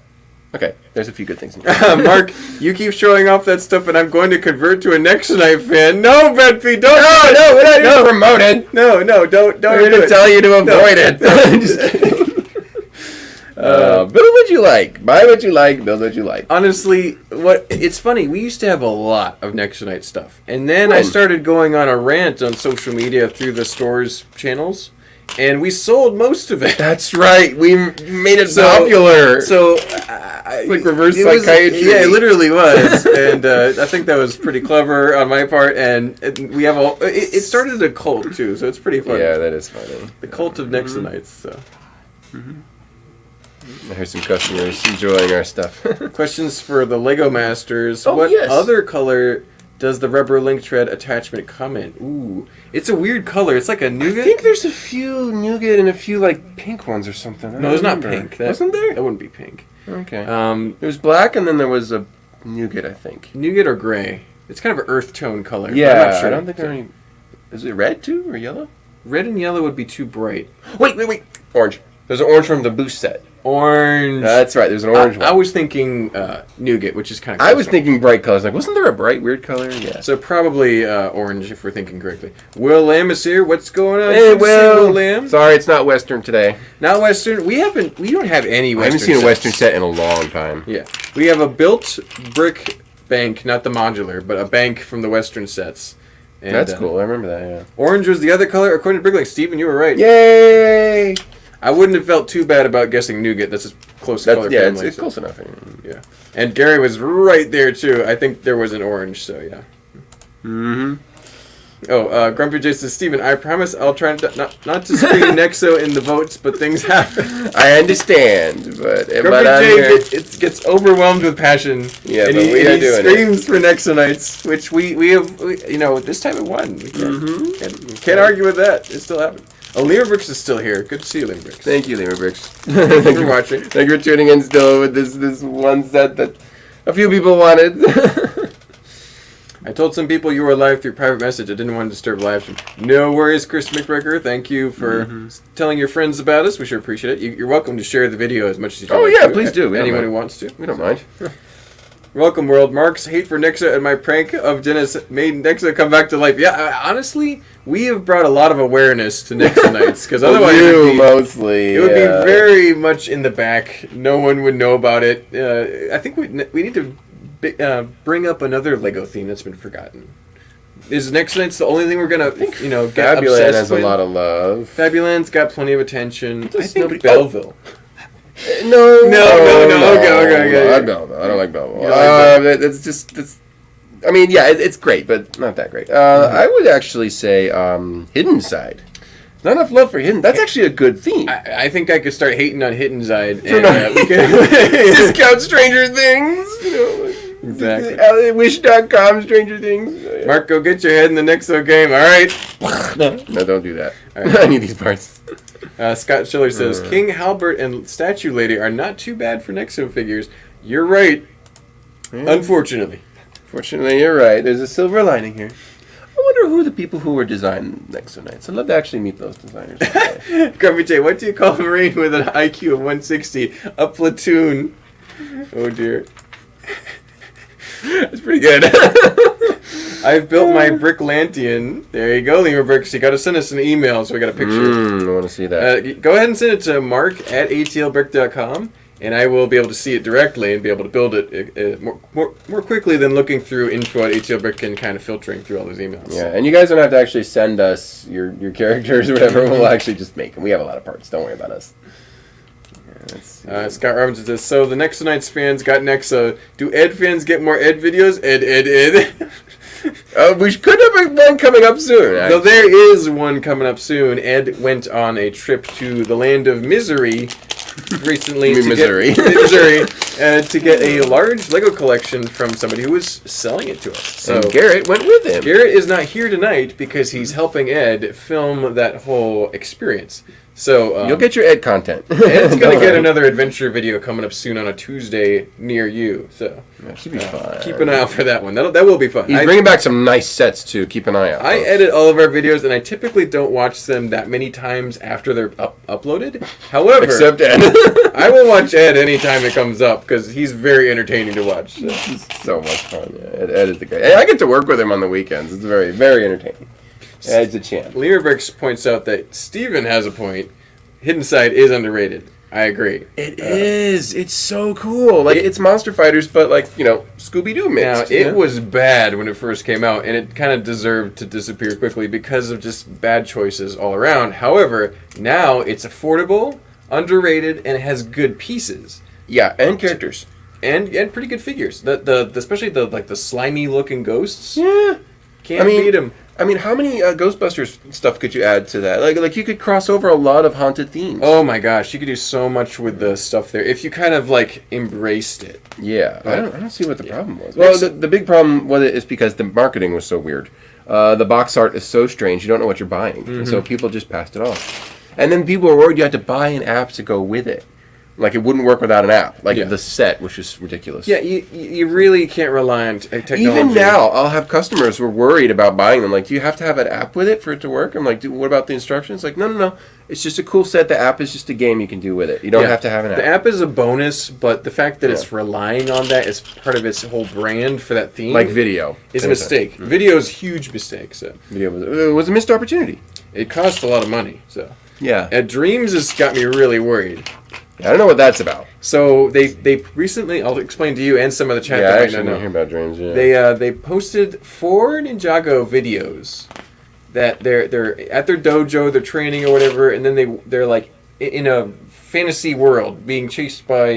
Okay, there's a few good things in here. Mark, you keep showing off that stuff, and I'm going to convert to a Nexo Knight fan. No, Bedfie, don't. No, we're not even promoted. No, don't. We're going to tell you to avoid it. Just kidding. Build what you like. Buy what you like. Build what you like. Honestly, it's funny. We used to have a lot of Nexo Knight stuff, and then I started going on a rant on social media through the store's channels, and we sold most of it. That's right. We made it popular. So, like reverse psychiatry. Yeah, it literally was, and I think that was pretty clever on my part. And we have it started a cult too, so it's pretty funny. Yeah, that is funny. The cult of Nexo Knights. So. I heard some customers enjoying our stuff. Questions for the Lego Masters. Oh, what yes. other color does the rubber link tread attachment come in? Ooh, it's a weird color. It's like a nougat. I think there's a few nougat and a few like pink ones or something. No, there's not pink. Wasn't there? That wouldn't be pink. Okay. There was black and then there was a nougat, I think. Nougat or gray? It's kind of an earth tone color. Yeah, I'm not sure. I don't think there are any. Is it red too or yellow? Red and yellow would be too bright. Wait. Orange. There's an orange from the boost set. Orange. That's right. There's an orange one. I was thinking nougat, which is kind of. I was thinking bright colors. Like, wasn't there a bright weird color? Yeah. So probably orange, if we're thinking correctly. Will Lamb is here. What's going on? Hey, Will Lamb. Sorry, it's not Western today. Not Western. We don't have any Western. I haven't seen a Western set in a long time. Yeah, we have a built brick bank, not the modular, but a bank from the Western sets. And, that's cool. I remember that. Yeah. Orange was the other color, according to Bricklink. Steven, you were right. Yay! I wouldn't have felt too bad about guessing nougat. That's a close color family. It's close enough. Yeah. And Gary was right there, too. I think there was an orange, so yeah. Mm-hmm. Oh, Grumpy J says, Steven, I promise I'll try not to screen Nexo in the votes, but things happen. I understand, but Grumpy J gets overwhelmed with passion. Yeah, and but we are doing it. Screams for Nexo Knights, which we have, this time it won. We can't argue with that. It still happened. Oh, Lima Bricks is still here. Good to see you, Lima Bricks. Thank you, Lima Bricks. Thank you for watching. Thank you for tuning in still with this one set that a few people wanted. I told some people you were live through private message. I didn't want to disturb live stream. No worries, Chris McBrecker. Thank you for telling your friends about us. We sure appreciate it. You're welcome to share the video as much as you like. Oh, yeah, please do. Anyone who wants to. We don't mind. Welcome, world. Mark's hate for Nexo and my prank of Dennis made Nexo come back to life. Yeah, honestly, we have brought a lot of awareness to Nexo Knights, because otherwise it would be very much in the back. No one would know about it. I think we need to bring up another Lego theme that's been forgotten. Is Nexo Knights the only thing we're gonna, get Fabuland obsessed has with? a lot of love. Fabuland's got plenty of attention. I think Belleville. No. Okay. I Belleville. I don't like Belleville. It's great, but not that great. I would actually say Hidden Side. Not enough love for Hidden. That's actually a good theme. I think I could start hating on Hidden Side. And, we can discount Stranger Things. You know, exactly. Wish.com Stranger Things. Mark, go get your head in the Nexo game. All right. No, don't do that. All right. I need these parts. Scott Schiller says, King Halbert and Statue Lady are not too bad for Nexo figures. You're right. Yeah. Unfortunately. Fortunately, you're right. There's a silver lining here. I wonder who the people who were designing Nexo Knights. I'd love to actually meet those designers. Grumpy J, what do you call a Marine with an IQ of 160? A platoon. Oh, dear. That's pretty good. I've built my Bricklantian. There you go, Lemur Bricks. You got to send us an email so we got a picture. I want to see that. Go ahead and send it to mark@atlbrick.com. And I will be able to see it directly and be able to build it more quickly than looking through info@atlbrick and kind of filtering through all those emails. Yeah, and you guys don't have to actually send us your characters or whatever. We'll actually just make them. We have a lot of parts. Don't worry about us. Yeah, Scott Robinson says, so the Nexo Knights fans got Nexo. Do Ed fans get more Ed videos? Ed. We could have one coming up soon. So there is one coming up soon. Ed went on a trip to the land of misery recently Missouri. to get a large Lego collection from somebody who was selling it to us. So and Garrett went with him. Garrett is not here tonight because he's helping Ed film that whole experience. So you'll get your Ed content. Ed's gonna get another adventure video coming up soon on a Tuesday near you. So that should be fun. Keep an eye out for that one. That will be fun. He's bringing back some nice sets too. Keep an eye out. I edit all of our videos, and I typically don't watch them that many times after they're uploaded. However, except Ed, I will watch Ed anytime it comes up because he's very entertaining to watch. So. It's so much fun. Yeah, Ed is the guy. I get to work with him on the weekends. It's very, very entertaining. Ed's a champ. Lemur Bricks points out that Steven has a point. Hidden Side is underrated. I agree. It is. It's so cool. Like, it's Monster Fighters, but, like, Scooby-Doo mixed. Now, it was bad when it first came out, and it kind of deserved to disappear quickly because of just bad choices all around. However, now it's affordable, underrated, and it has good pieces. Yeah, and characters. And pretty good figures. Especially the slimy looking ghosts. Yeah. Can't beat them. I mean, how many Ghostbusters stuff could you add to that? Like you could cross over a lot of haunted themes. Oh my gosh, you could do so much with the stuff there if you kind of embraced it. Yeah, but I don't see what the problem was. Well, the big problem with it is because the marketing was so weird. The box art is so strange; you don't know what you're buying, and so people just passed it off. And then people were worried you had to buy an app to go with it. Like, it wouldn't work without an app. The set, which is ridiculous. Yeah, you really can't rely on technology. Even now, I'll have customers who are worried about buying them. Like, do you have to have an app with it for it to work? I'm like, what about the instructions? Like, no. It's just a cool set. The app is just a game you can do with it. You don't have to have an app. The app is a bonus, but the fact that it's relying on that as part of its whole brand for that theme... Like video. ...is a mistake. Video is a huge mistake. So. Video was a missed opportunity. It cost a lot of money, so... Yeah. At Dreams has got me really worried. I don't know what that's about. So they recently, I'll explain to you and some of the chat. Yeah, I actually didn't hear about Dreams. Yeah. They posted 4 Ninjago videos that they're at their dojo, they're training or whatever, and then they're like in a fantasy world being chased by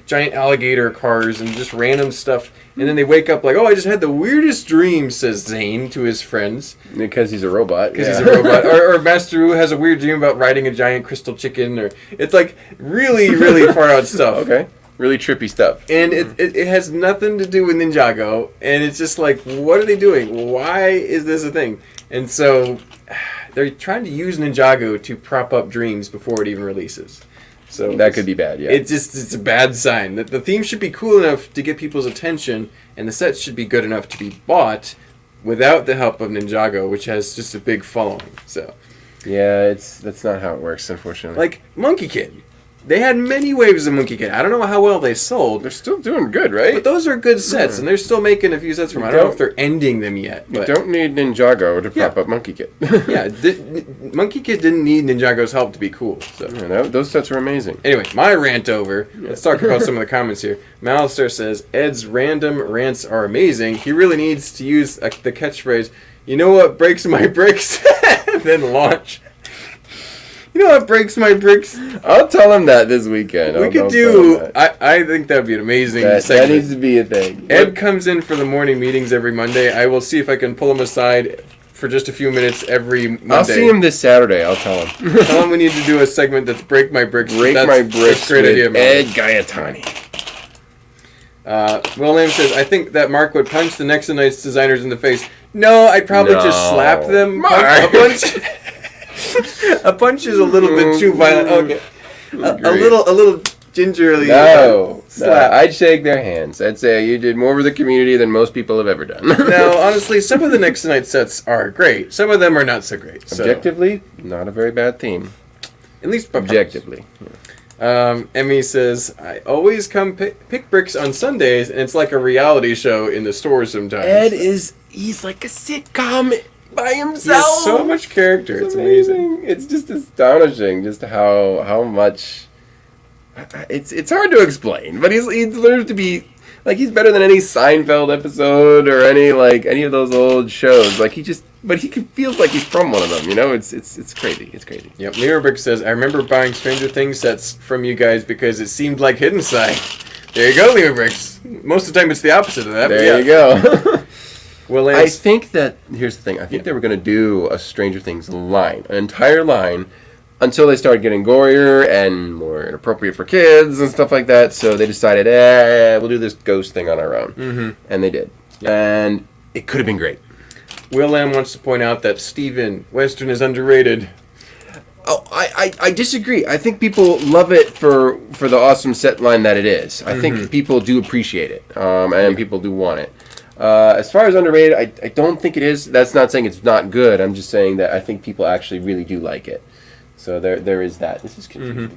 giant alligator cars and just random stuff. And then they wake up like, oh, I just had the weirdest dream, says Zane to his friends. Because he's a robot. Because he's a robot. Or Master Wu has a weird dream about riding a giant crystal chicken. Or it's like really, really far out stuff. Okay. Really trippy stuff. And it has nothing to do with Ninjago. And it's just like, what are they doing? Why is this a thing? And so they're trying to use Ninjago to prop up Dreams before it even releases. So that could be bad, yeah. It's a bad sign. The theme should be cool enough to get people's attention, and the set should be good enough to be bought without the help of Ninjago, which has just a big following. So yeah, that's not how it works, unfortunately. Like Monkey Kid. They had many waves of Monkey Kid. I don't know how well they sold. They're still doing good, right? But those are good sets, and they're still making a few sets from them. I don't know if they're ending them yet. But you don't need Ninjago to prop up Monkey Kid. Yeah, Monkey Kid didn't need Ninjago's help to be cool. So. Yeah, those sets are amazing. Anyway, my rant over. Let's talk about some of the comments here. Malister says, Ed's random rants are amazing. He really needs to use the catchphrase, you know what breaks my bricks? Then launch. You know what breaks my bricks? I'll tell him that this weekend. We could do... I think that would be an amazing segment. That needs to be a thing. Ed comes in for the morning meetings every Monday. I will see if I can pull him aside for just a few minutes every Monday. I'll see him this Saturday. I'll tell him. Tell him we need to do a segment that's Break My Bricks. Break My Bricks That's a great idea, with Ed Gaiatani. Will Lamb says, I think that Mark would punch the Nexo Knights designers in the face. No, I'd probably just slap them. A punch is a little bit too violent. Okay. A little gingerly slap. I'd shake their hands. I'd say you did more for the community than most people have ever done. Now, honestly, some of the Nexo Knight sets are great. Some of them are not so great. Objectively, not a very bad theme. At least objectively. Emmy says, I always come pick bricks on Sundays, and it's like a reality show in the store sometimes. Ed he's like a sitcom by himself. He has so much character. It's amazing. It's just astonishing just how much... It's hard to explain, but he deserves to be... Like, he's better than any Seinfeld episode or any of those old shows. Like, but he feels like he's from one of them, you know? It's crazy. It's crazy. Yep. Leo Brick says, I remember buying Stranger Things sets from you guys because it seemed like Hidden Side. There you go, Leo Bricks. Most of the time it's the opposite of that. There you go. Well, I think that... Here's the thing. I think they were going to do a Stranger Things line. An entire line... Until they started getting gorier and more inappropriate for kids and stuff like that, so they decided, we'll do this ghost thing on our own. Mm-hmm. And they did. Yep. And it could have been great. Will Lamb wants to point out that Steven Western is underrated. Oh, I disagree. I think people love it for the awesome set line that it is. I think people do appreciate it, and people do want it. As far as underrated, I don't think it is. That's not saying it's not good. I'm just saying that I think people actually really do like it. So there is that. This is confusing.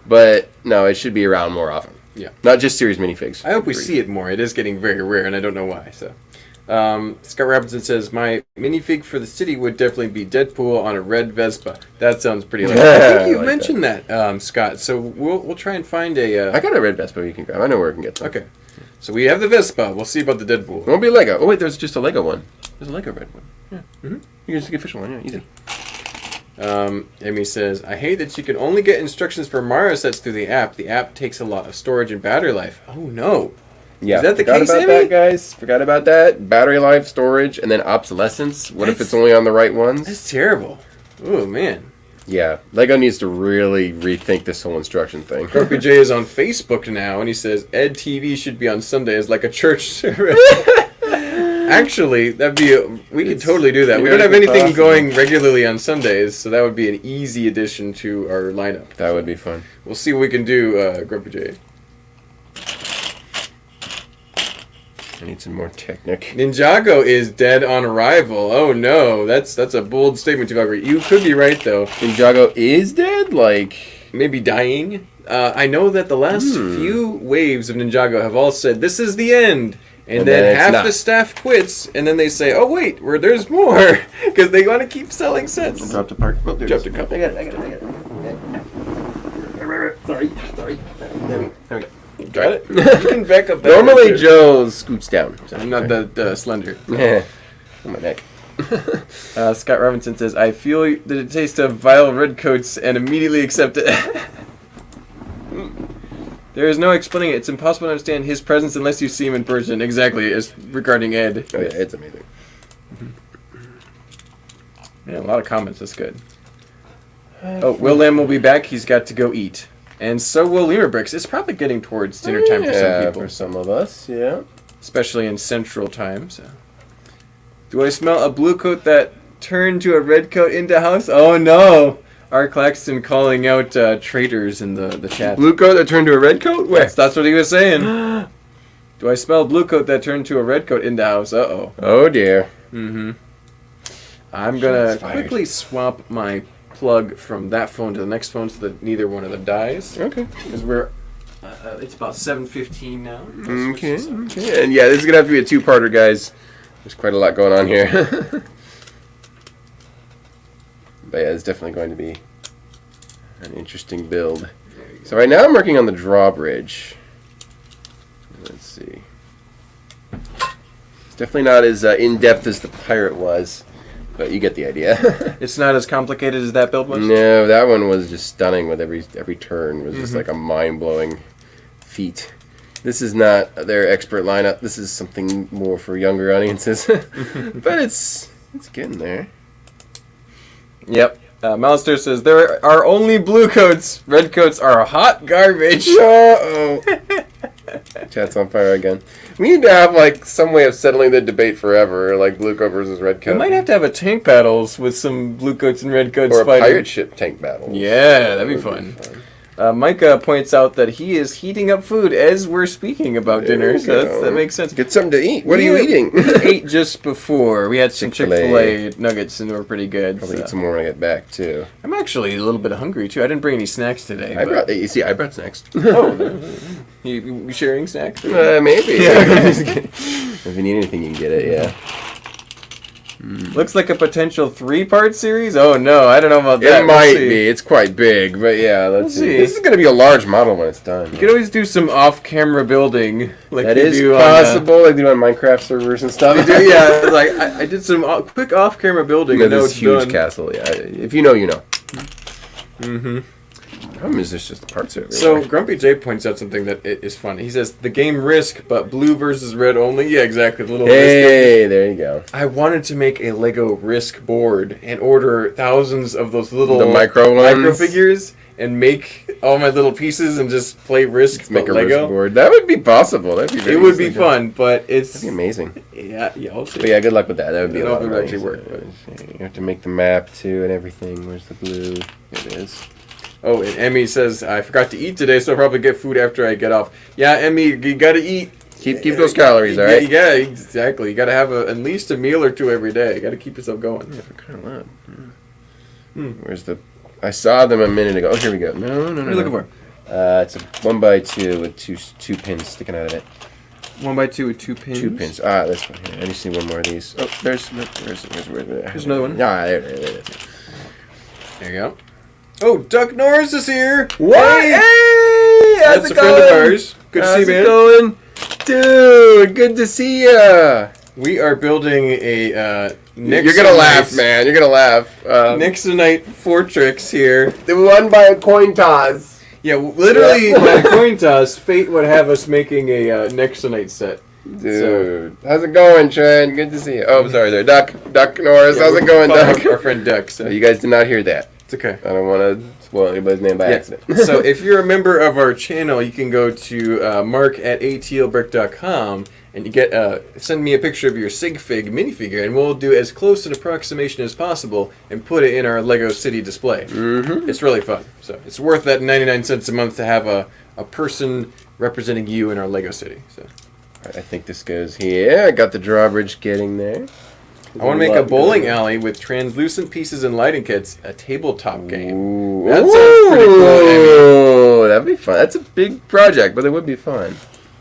But no, it should be around more often. Yeah. Not just series minifigs. I hope we see it more. It is getting very rare, and I don't know why. So, Scott Robinson says, my minifig for the city would definitely be Deadpool on a red Vespa. That sounds pretty like I think you mentioned that, Scott. So we'll try and find a... I got a red Vespa you can grab. I know where I can get some. Okay. So we have the Vespa. We'll see about the Deadpool. It won't be a Lego. Oh, wait, there's just a Lego one. There's a Lego red one. Yeah. You can just get the official one. Yeah, easy. Amy says, I hate that you can only get instructions for Mario sets through the app. The app takes a lot of storage and battery life. Oh, no. Yeah, is that the case, case, about Amy? that, guys. Forgot about that. Battery life, storage, and then obsolescence. What if it's only on the right ones? That's terrible. Oh, man. Yeah, Lego needs to really rethink this whole instruction thing. Grumpy J is on Facebook now, and he says, Ed TV should be on Sundays like a church service. Actually, we could totally do that. We don't have anything going regularly on Sundays, so that would be an easy addition to our lineup. That would be fun. We'll see what we can do, Grumpy J. I need some more Technic. Ninjago is dead on arrival. Oh no, that's a bold statement to agree. You could be right though. Ninjago is dead? Like maybe dying? I know that the last few waves of Ninjago have all said this is the end. And then half the staff quits, and then they say, "Oh wait, there's more," because they want to keep selling sets. I dropped a part. Oh, dropped a couple. I got it. Sorry. There we go. Got it. You can back up. Normally Joe scoots down. So I'm not that slender. Yeah, on my neck. Scott Robinson says, "I feel the taste of vile redcoats and immediately accept it." There is no explaining it. It's impossible to understand his presence unless you see him in person. Exactly, as regarding Ed. Oh, yeah, it's amazing. Yeah, a lot of comments. That's good. Oh, Will Lamb will be back. He's got to go eat. And so will Lemur Bricks. It's probably getting towards dinner time for some people. For some of us, yeah. Especially in Central Time. So. Do I smell a blue coat that turned to a red coat into house? Oh, no. R. Claxton calling out traitors in the chat. Blue coat that turned to a red coat? Where? That's what he was saying. Do I smell a blue coat that turned to a red coat in the house? Uh-oh. Oh, dear. Mm-hmm. I'm going to quickly swap my plug from that phone to the next phone so that neither one of them dies. Okay. Because we're... it's about 7:15 now. Okay. And yeah, this is going to have to be a two-parter, guys. There's quite a lot going on here. But yeah, it's definitely going to be an interesting build. So right now I'm working on the drawbridge. Let's see. It's definitely not as in-depth as the pirate was, but you get the idea. It's not as complicated as that build was? No, that one was just stunning with every turn. It was just like a mind-blowing feat. This is not their expert lineup. This is something more for younger audiences. But it's It's getting there. Yep. Mouster says, there are only blue coats. Red coats are hot garbage. Uh-oh. Chat's on fire again. We need to have, like, some way of settling the debate forever, like blue coat versus red coat. We might have to have a tank battles with some blue coats and red coats or a fighting. pirate ship tank battle. Yeah, that'd be fun. Micah points out that he is heating up food as we're speaking about dinner, so that makes sense. Get something to eat. What are you eating? We ate just before. We had some Chick-fil-A. Chick-fil-A nuggets, and they were pretty good. Probably eat some more when I get back, too. I'm actually a little bit hungry, too. I didn't bring any snacks today. I brought snacks. Oh, you sharing snacks? Maybe. Yeah. If you need anything, you can get it, yeah. Looks like a potential 3-part series? Oh, no, I don't know about that. It might be. It's quite big, but yeah, let's see. This is going to be a large model when it's done. You could always do some off-camera building. Like that is possible, like they do on Minecraft servers and stuff. Yeah, like I did some quick off-camera building. Yeah, this huge castle, yeah. If you know, you know. Mm-hmm. The problem is there's just parts everywhere. So Grumpy J points out something that is fun. He says the game Risk, but blue versus red only. Yeah, exactly. The little Risk. There you go. I wanted to make a Lego Risk board and order thousands of those little micro figures and make all my little pieces and just play Risk. Make a Lego Risk board. That would be possible. That'd be. It would be fun, but that'd be amazing. Yeah. I'll see. But yeah, good luck with that. That would be a lot of money. Actually work. You have to make the map too and everything. Where's the blue? Here it is. Oh, and Emmy says, I forgot to eat today, so I'll probably get food after I get off. Yeah, Emmy, you gotta eat. Keep those calories, all right? Yeah, exactly. You gotta have at least a meal or two every day. You gotta keep yourself going. Yeah, for kind of loud. Where's the... I saw them a minute ago. Oh, here we go. No. What are you looking for? It's a 1x2 with two pins sticking out of it. 1x2 with 2 pins? 2 pins. Ah, this one here. I just need one more of these. Oh, there's another one. Ah, there it is. There you go. Oh, Duck Norris is here! What? Hey! That's a friend of ours. Good to see you, man. How's it going? Dude, good to see ya! We are building a Nexo You're gonna laugh, man. You're gonna laugh. Nexo Knight Fortrix here. They won by a coin toss. Yeah, literally by a coin toss, fate would have us making a Nexo Knight set. Dude, how's it going, Trent? Good to see you. Oh, sorry there. Duck Norris. How's it going, Duck? Our friend Duck. So. You guys did not hear that. It's okay. I don't want to spoil anybody's name by accident. So if you're a member of our channel, you can go to mark@atlbrick.com and you get send me a picture of your Sigfig minifigure, and we'll do as close an approximation as possible and put it in our Lego City display. Mm-hmm. It's really fun. So it's worth that 99 cents a month to have a person representing you in our Lego City. So I think this goes here. I got the drawbridge getting there. I want to make a bowling alley with translucent pieces and lighting kits, a tabletop game. Ooh. That sounds pretty cool, Amy. That'd be fun. That's a big project, but it would be fun.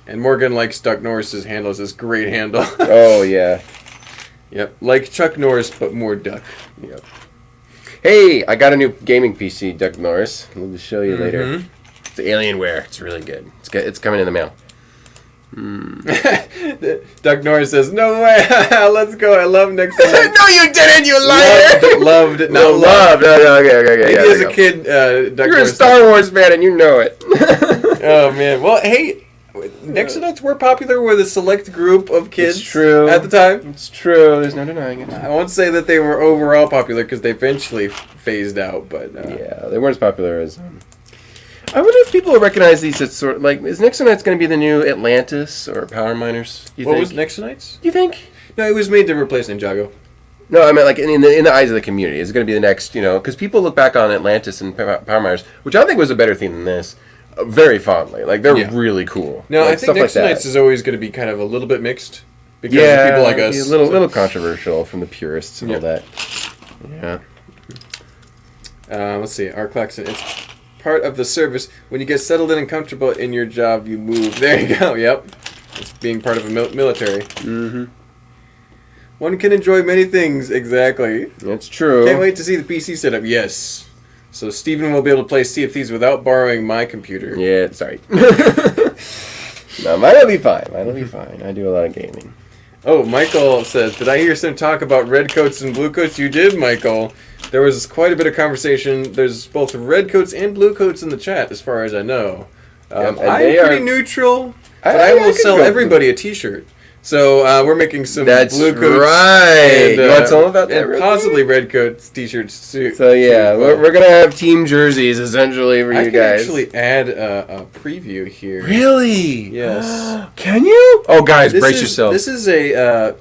And Morgan likes Duck Norris's handle. It's this great handle. Oh, yeah. Yep. Like Chuck Norris, but more duck. Yep. Hey, I got a new gaming PC, Duck Norris. I'll just show you later. It's Alienware. It's really good. It's coming in the mail. Duck Norris says, "No way! Let's go! I love Nexo Knight." No, you didn't, you liar! Loved it. Not loved. Okay. Maybe Yeah, as a kid, Duck you're Norris a Star Wars fan and you know it. Oh man! Well, hey, Nexo Knights were popular with a select group of kids. It's true. At the time. It's true. There's no denying it. I won't say that they were overall popular because they eventually phased out, but yeah, they weren't as popular as. I wonder if people recognize these as sort of like, is Nexo Knights going to be the new Atlantis or Power Miners? What was Nexo Knights? You think? No, it was made to replace Ninjago. No, I meant like in the eyes of the community. Is it going to be the next, because people look back on Atlantis and Power Miners, which I think was a better theme than this, very fondly. Like, they're really cool. No, like, I think Nexo Knights is always going to be kind of a little bit mixed. Because of people like us. A little controversial from the purists and all that. Yeah. Let's see. Art Claxton. It's part of the service. When you get settled in and comfortable in your job, you move. There you go. Yep. It's being part of a military. Mm-hmm. One can enjoy many things. Exactly. That's true. Can't wait to see the PC setup. Yes. So Steven will be able to play Sea of Thieves without borrowing my computer. Yeah, sorry. No, mine'll be fine. I do a lot of gaming. Oh, Michael says, did I hear some talk about red coats and blue coats? You did, Michael. There was quite a bit of conversation. There's both red coats and blue coats in the chat, as far as I know. I'm pretty neutral, but I will sell everybody a t-shirt. So we're making some That's blue coats. right. And, You want some about that? And real possibly quick? red coats, t-shirts, too. So yeah, we're gonna have team jerseys essentially for I you can guys. actually add a preview here. Really? Yes. Can you? Oh, guys, This brace is, yourself. This is a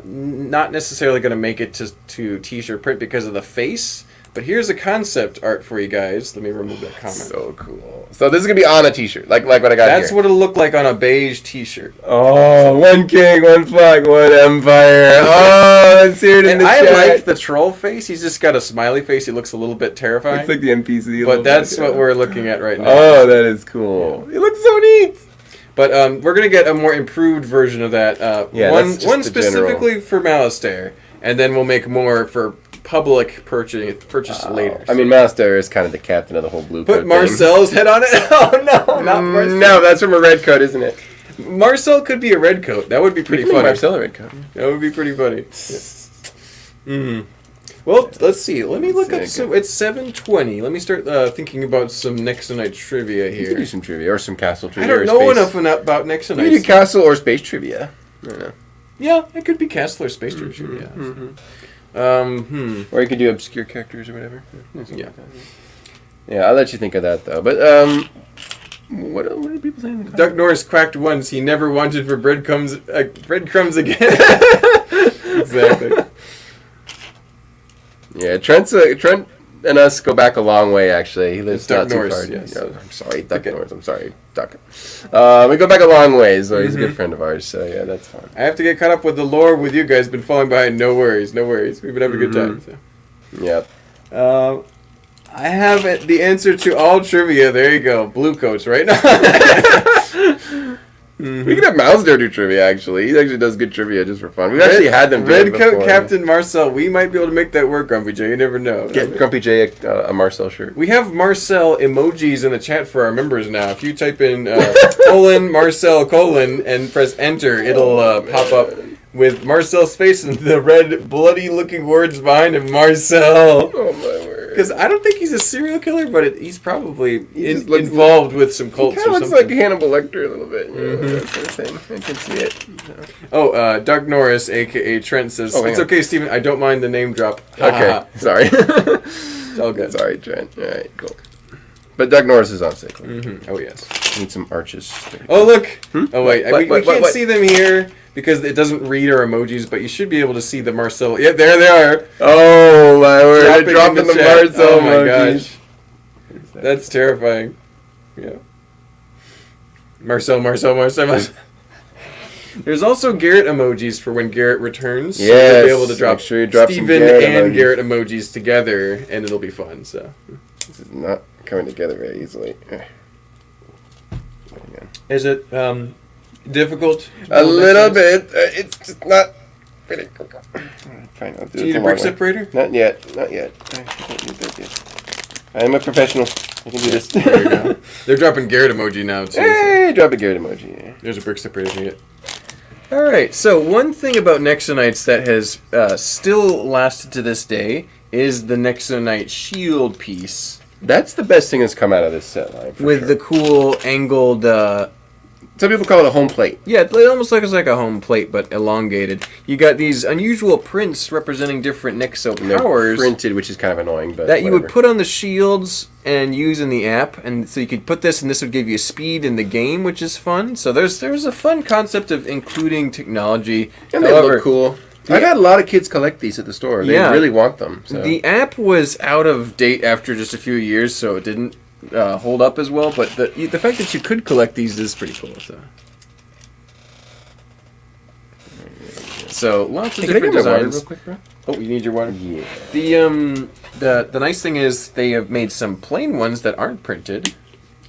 not necessarily going to make it to t-shirt print because of the face, but here's a concept art for you guys. Let me remove that comment. So cool. So this is gonna be on a T-shirt, like what I got That's here. what it'll look like on a beige t-shirt. Oh, one king, one flag, one empire. Oh, let's hear it in And the I chat. like the troll face. He's just got a smiley face. He looks a little bit terrifying. It's like the NPC. a little But that's bit, what yeah. we're looking at right now. Oh, that is cool. It looks so neat. But we're gonna get a more improved version of that. Yeah, one that's just one the general. specifically for Malistaire, and then we'll make more for public purchase later. I mean, Master is kind of the captain of the whole blue coat Put thing. Marcel's head on it. Oh no, not Marcel. No, that's from a red coat, isn't it? Marcel could be a red coat. That would be pretty We can make funny. Marcel a red coat. That would be pretty funny. Well, let's see. Let me look up. Sick. So it's 7:20. Let me start thinking about some Nexo Knight trivia You can do here. some trivia or some castle I trivia. don't or know space. enough about Nexo You can do Knights. castle or space trivia. I don't know. Yeah, it could be Castle or Space Trivia. Or you could do obscure characters or whatever. Yeah. Yeah, I'll let you think of that though. But what are people saying in the comments? Duck Norris quacked once. He never wanted for breadcrumbs again. Exactly. Yeah, Trent and us go back a long way. Actually, he lives It's Duck not too Norris, far. yes. Yeah, I'm sorry, Duck Okay. Norris. I'm sorry, Duck. We go back a long way, so he's a good friend of ours. So yeah, that's fine. I have to get caught up with the lore with you guys. Been falling behind. No worries. No worries. We've been having a good time. So. Yep. I have the answer to all trivia. There you go. Blue coats right now. We can have Mouse do trivia. Actually, he actually does good trivia just for fun. We've actually had them. do Red it coat before. Captain Marcel. We might be able to make that work, Grumpy J. You never know. Get Grumpy J a Marcel shirt. We have Marcel emojis in the chat for our members now. If you type in Marcel : and press enter, it'll pop up with Marcel's face and the red bloody looking words behind him. Marcel. Oh my word. Because I don't think he's a serial killer, but he's probably just looks involved with some He cults kind or of looks something. like Hannibal Lecter a little bit. That sort of thing. I can see it. Oh, Doug Norris, a.k.a. Trent, says, Oh, hang it's on. okay, Steven, I don't mind the name drop. Ha, ha, Okay, ha. sorry. It's all good. Sorry, Trent. All right, cool. But Doug Norris is on sick. Oh, yes. Need some arches. Oh, look! Oh, wait, we What? can't see them here because it doesn't read our emojis, but you should be able to see the Marcel. Yeah, there they are. Oh my word! Dropping Dropping in the the chat. Marcel Oh my emojis. gosh. That's terrifying. Yeah. Marcel. There's also Garrett emojis for when Garrett returns. So Yes, you'll be able to drop make sure you drop some Steven Garrett and emojis. Garrett emojis together, and it'll be fun. So, This is not coming together very easily. is it difficult? A little bit. It's just not pretty. Fine, I'll do Do it you need the a long brick way. separator? Not yet. Not yet. I don't need that yet. I'm a professional. I can do this. There you go. They're dropping Garrett emoji now too. So Hey, drop a Garrett emoji. there's a brick separator to get. All right. So one thing about Nexo Knights that has still lasted to this day is the Nexo Knight shield piece That's the best thing that's come out of this set line. for with sure. the cool angled. Some people call it a home plate. Yeah, it almost looks like a home plate, but elongated. You got these unusual prints representing different Nexo And they're powers printed, which is kind of annoying, but that you would whatever. put on the shields and use in the app, and so you could put this, and this would give you speed in the game, which is fun. So there's a fun concept of including technology. And they look cool. I've had a lot of kids collect these at the store. They Yeah. really want them. So. The app was out of date after just a few years, so it didn't hold up as well. But the fact that you could collect these is pretty cool. So lots of Hey, can I different get my water designs. real quick, bro? Oh, you need your water. Yeah. The nice thing is they have made some plain ones that aren't printed.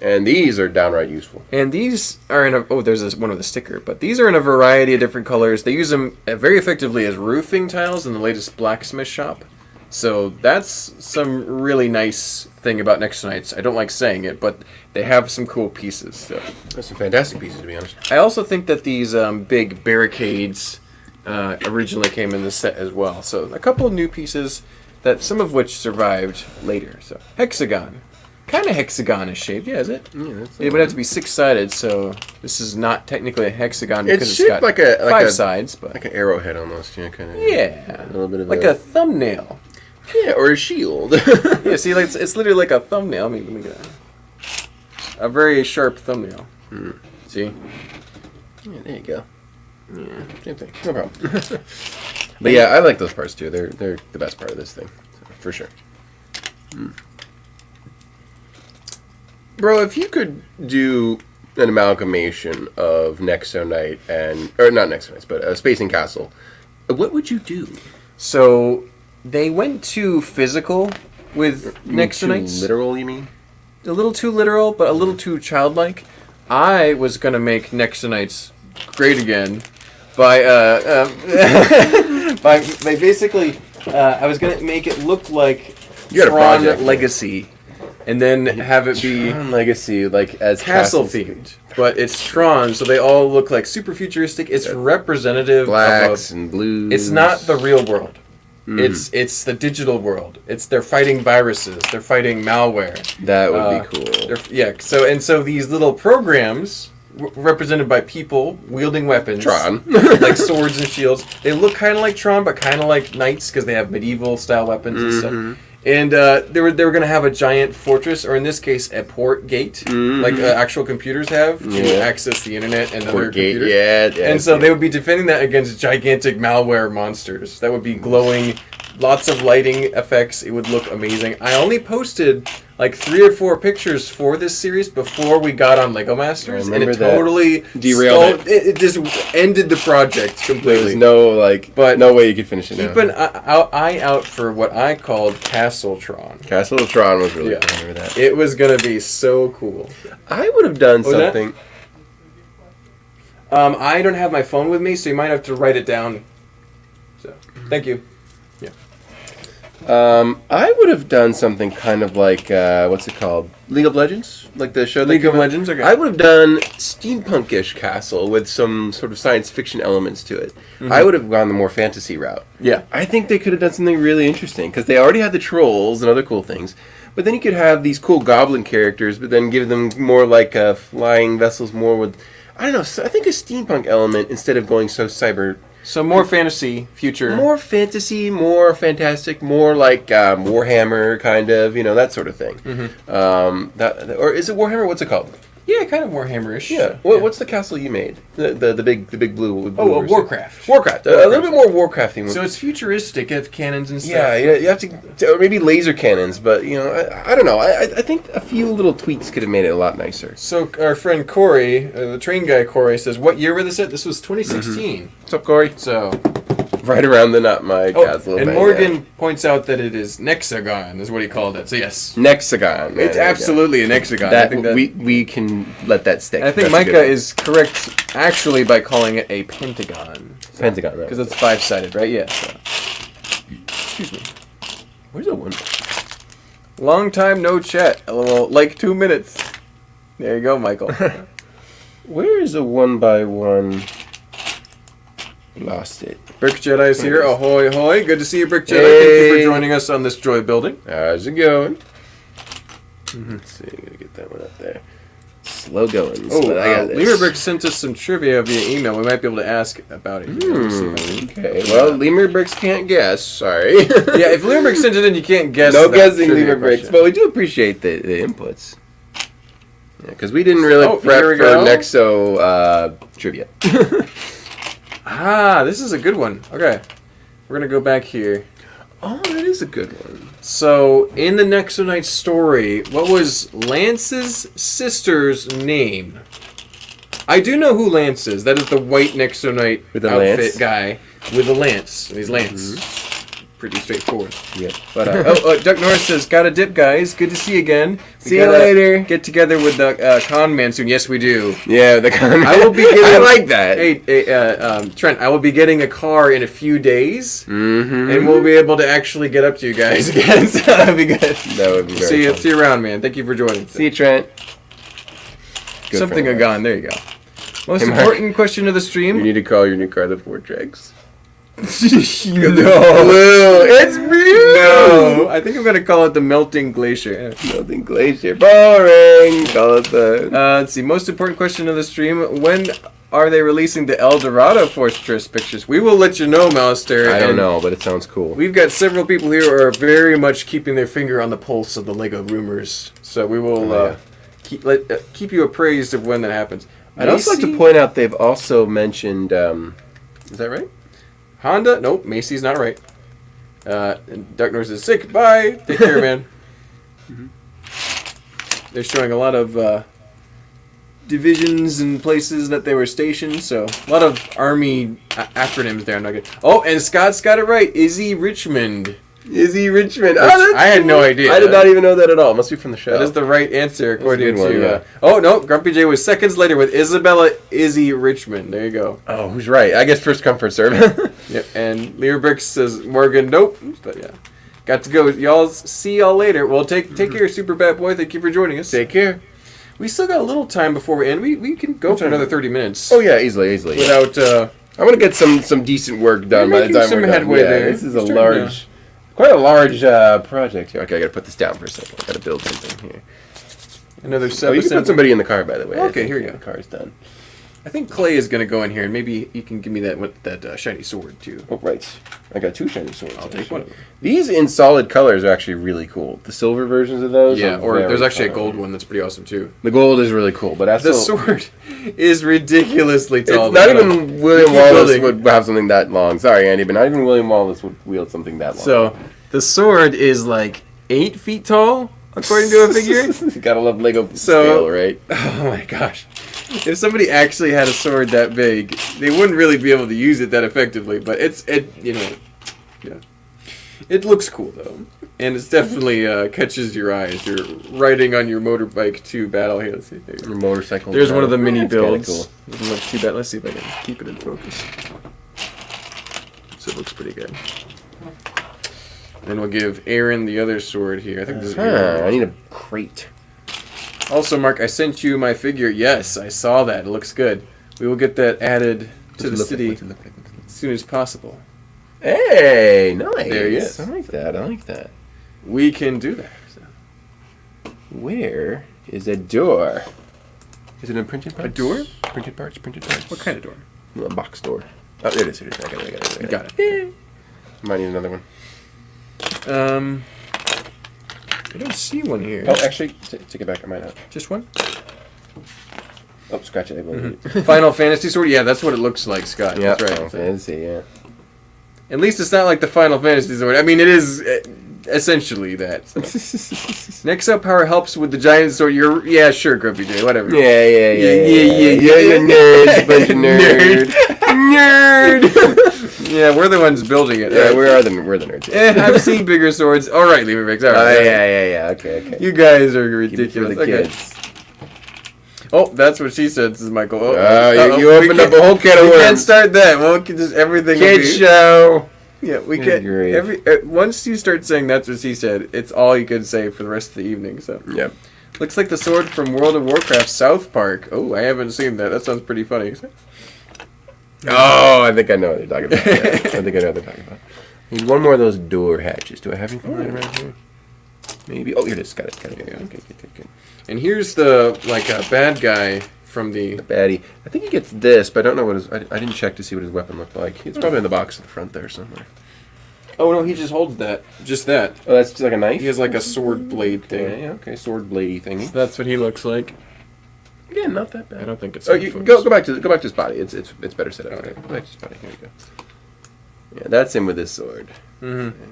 And these are downright useful. And these are in a... Oh, there's one with a sticker. But these are in a variety of different colors. They use them very effectively as roofing tiles in the latest blacksmith shop. So that's some really nice thing about Nexo Knights. I don't like saying it, but they have some cool pieces. So. That's some fantastic pieces, to be honest. I also think that these big barricades originally came in this set as well. So a couple of new pieces, that some of which survived later. So Hexagon. kind of hexagon-ish shaped. Yeah, is it? Yeah, that's It would have to be 6-sided, so this is not technically a hexagon because It's it's shaped got like a 5 sides, but like an arrowhead almost. Yeah, kind of. yeah, A little bit of like a thumbnail. yeah, or a shield. Yeah, see, like it's literally like a thumbnail. Let me get a very sharp thumbnail. See? Yeah, there you go. Yeah, same thing. No problem. But yeah, I like those parts too. They're the best part of this thing, so, for sure. Bro, if you could do an amalgamation of Nexo Knight or not Nexo Knights, but Space and Castle, what would you do? So they went too physical with Nexo Too Knights. literal, you mean? A little too literal, but a little too childlike. I was gonna make Nexo Knights great again by by basically I was gonna make it look like You got a Tron project, Legacy, and then have it be Tron Legacy, like as castle castles. themed. But it's Tron, so they all look like super futuristic. It's representative Blacks of and blues. it's not the real world. It's the digital world. They're fighting viruses. They're fighting malware. That would be cool. Yeah. So these little programs represented by people wielding weapons, Tron. like swords and shields. They look kind of like Tron, but kind of like knights because they have medieval style weapons and stuff. And they were going to have a giant fortress, or in this case, a port gate, like actual computers have to access the internet and other computers. Yeah. And so they would be defending that against gigantic malware monsters that would be glowing, lots of lighting effects. It would look amazing. I only posted like 3 or 4 pictures for this series before we got on Lego Masters, and it totally derailed it just ended the project completely. There's no way you could finish it. Keep now. an eye out for what I called Castletron. Castle of Tron was really cool. I remember that. It was gonna be so cool. I would have done something. I don't have my phone with me, so you might have to write it down. So, thank you. I would have done something kind of like what's it called? League of Legends, like the show. League of Legends. Okay. I would have done steampunkish castle with some sort of science fiction elements to it. I would have gone the more fantasy route. Yeah. I think they could have done something really interesting because they already had the trolls and other cool things. But then you could have these cool goblin characters, but then give them more like flying vessels, more with I don't know. So I think a steampunk element instead of going so cyber. So more fantasy, future. More fantasy, more fantastic, more like Warhammer kind of, that sort of thing. Or is it Warhammer? What's it called? Yeah, kind of Warhammer-ish. Yeah. What's the castle you made? The big blue. Warcraft. Warcraft. A little bit more Warcraft theme. So it's futuristic. It has cannons and stuff. Yeah, you have to, or maybe laser cannons, but I don't know. I think a few little tweaks could have made it a lot nicer. So our friend Corey, the train guy Corey, says, "What year was this at?" This was 2016. What's up, Corey? So. Right around the Not My Castle. And Morgan points out that it is Nexagon, is what he called it. So yes, Nexagon. It's absolutely a Nexagon. I think we can let that stick. I think Micah is correct actually by calling it a pentagon. Pentagon, right? Because it's 5-sided, right? Yeah. So. Excuse me. Where's the one? Long time no chat. Like 2 minutes. There you go, Michael. Where is a 1x1? Lost it. Brick Jedi is here. Ahoy, ahoy. Good to see you, Brick Jedi. Thank you for joining us on this joy building. How's it going? Let's see. I'm going to get that one up there. Slow going. Lemur Brick sent us some trivia via email. We might be able to ask about it. Okay. Well, Lemur Bricks can't guess. Sorry. Yeah, if Lemur Brick sent it in, you can't guess. No guessing Lemur Bricks. But we do appreciate the inputs. Yeah, because we didn't really prep for Nexo trivia. This is a good one. Okay. We're going to go back here. Oh, that is a good one. So, in the Nexo Knight story, what was Lance's sister's name? I do know who Lance is. That is the white Nexo Knight outfit guy with a lance. And he's Lance. Pretty straightforward. Yeah. But Duck Norris says, "Got a dip, guys. Good to see you again. See you later. Get together with the con man soon." Yes, we do. Yeah, the con man. I will be getting. I like that. Hey, Trent. I will be getting a car in a few days, and we'll be able to actually get up to you guys again. So that'll be good. That would be very fun. See you around, man. Thank you for joining. See you, Trent. Good Something a gone. There you go. Most important question of the stream. You need to call your new car the Ford Dregs. No. Blue. It's blue. No. No, I think I'm gonna call it the melting glacier. Melting glacier. Boring. Call it the. Let's see. Most important question of the stream: when are they releasing the El Dorado Fortress pictures? We will let you know, Mouster. I don't know, but it sounds cool. We've got several people here who are very much keeping their finger on the pulse of the Lego rumors, so we will keep you appraised of when that happens. I'd also like to point out they've also mentioned. Is that right? Honda? Nope. Macy's not right. And Dark Norris is sick. Bye. Take care, man. They're showing a lot of divisions and places that they were stationed, so a lot of Army acronyms there. I'm not good. Oh, and Scott's got it right. Izzy Richmond. Izzy Richmond. I had no idea. I did not even know that at all. It must be from the show. That is the right answer according That's a good to. one, yeah. Oh no, Grumpy J was seconds later with Isabella Izzy Richmond. There you go. Oh, who's right? I guess first come, first serve. Yep. And Lear Bricks says Morgan. Nope. But yeah, got to go. Y'all see y'all later. Well, take care, Super Bad Boy. Thank you for joining us. Take care. We still got a little time before we end. We can go for another 30 minutes. Oh yeah, easily. Without. I want to get some decent work done by the time we're done. Headway there. This is quite a large project here. Okay, I gotta put this down for a second. I gotta build something here. Another Oh, you can put somebody in the car, by the way. Okay, here you go. The car's done. I think Clay is going to go in here, and maybe you can give me that shiny sword, too. Oh, right. I got 2 shiny swords. I'll take one of them. These in solid colors are actually really cool. The silver versions of those. Yeah, or there's actually a cool. gold one that's pretty awesome, too. The gold is really cool, but that's the sword is ridiculously tall. It's not even William Wallace would have something that long. Sorry, Andy, but not even William Wallace would wield something that long. So, the sword is like 8 feet tall, according to a figure. You gotta love Lego scale, right? Oh my gosh. If somebody actually had a sword that big, they wouldn't really be able to use it that effectively, but yeah. It looks cool, though. And it's definitely catches your eyes. You're riding on your motorbike to battle here. Let's see. Your motorcycle. There's one of the mini builds. Cool. It looks too bad. Let's see if I can keep it in focus. So it looks pretty good. Then we'll give Aaron the other sword here. I think this is Aaron. I need a crate. Also, Mark, I sent you my figure. Yes, I saw that. It looks good. We will get that added to the city as soon as possible. Hey, nice. There he is. I like that. We can do that. So. Where is a door? Is it a printed parts? A door? Printed parts. What kind of door? A box door. Oh, there it is. I got it. Yeah. Might need another one. I don't see one here. Oh, actually, take it back. I might not. Just one? Oh, scratch it. Final Fantasy sword? Yeah, that's what it looks like, Scott. Yeah, that's right. Final Fantasy, yeah. At least it's not like the Final Fantasy sword. I mean, it is essentially that. So. Nexo Power helps with the giant sword. Yeah, sure, Grumpy J, whatever. Yeah, nerds, bunch of nerds. Nerd! Yeah, we're the ones building it. Yeah, we're the nerds. I've seen bigger swords. All right, Lever Mix. All right. Oh, yeah. Okay. You guys are ridiculous. For the kids. Oh, that's what she said, says Michael. You opened up a whole can of worms. We can't start that. Well, just everything. Kids show. Yeah, we can't. Once you start saying that's what she said, it's all you can say for the rest of the evening. So. Yep. Looks like the sword from World of Warcraft South Park. Oh, I haven't seen that. That sounds pretty funny. Oh, I think I know what you're talking about. Yeah, I think I know what they're talking about. Need one more of those door hatches. Do I have anything right around here? Maybe. Oh, here it is. Got it. Yeah. Okay. And here's the bad guy from the baddie. I think he gets this, but I don't know what his. I didn't check to see what his weapon looked like. It's probably in the box at the front there somewhere. Oh no, he just holds that. Just that. Oh, that's just like a knife. He has like a sword blade thing. Yeah. Okay, sword bladey thingy. So that's what he looks like. Again, not that bad. I don't think it's. Oh, you go back to his body. It's better set up. Okay, go back to his body. Here we go. Yeah, that's him with his sword. Mm-hmm. Yeah.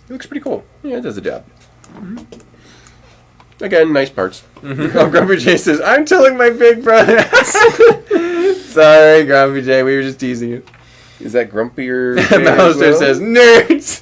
He looks pretty cool. Yeah, it does the job. Mm-hmm. Again, nice parts. Mm-hmm. Oh, Grumpy J says, "I'm telling my big brother." Sorry, Grumpy J. We were just teasing you. Is that Grumpier? Mouser says, "Nerds."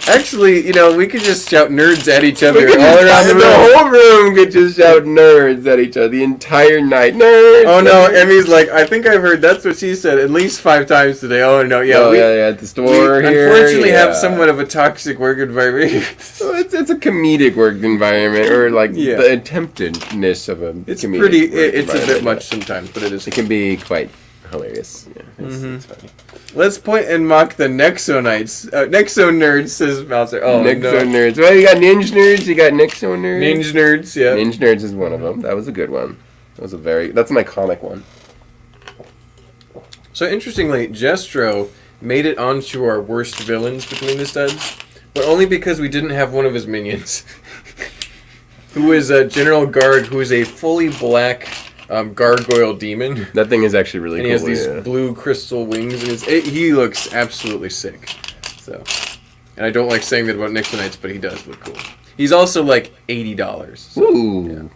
Actually, we could just shout nerds at each other all around the room. The whole room could just shout nerds at each other the entire night. Nerds! Oh no, Emmy's like, I think I've heard that's what she said at least 5 times today. Oh no, yeah. At the store we here. Unfortunately have somewhat of a toxic work environment. Well, it's a comedic work environment, or the attemptedness of a it's comedic pretty, work it's a bit environment. much sometimes, but it is. It can be quite hilarious. Yeah, it's funny. Let's point and mock the Nexo Knights. Nexo Nerds, says Mouser. Oh, Nexo Nerds. Well, you got Ninja Nerds, you got Nexo Nerds. Ninja Nerds, yeah. Ninja Nerds is one of them. That was a good one. That's my comic one. So interestingly, Jestro made it onto our worst villains between the studs, but only because we didn't have one of his minions, who is a General Guard, who is a fully black gargoyle demon. That thing is actually really and cool. And he has these blue crystal wings, and he looks absolutely sick. So, and I don't like saying that about Nexo Knights, but he does look cool. He's also like $80. So, ooh. yeah.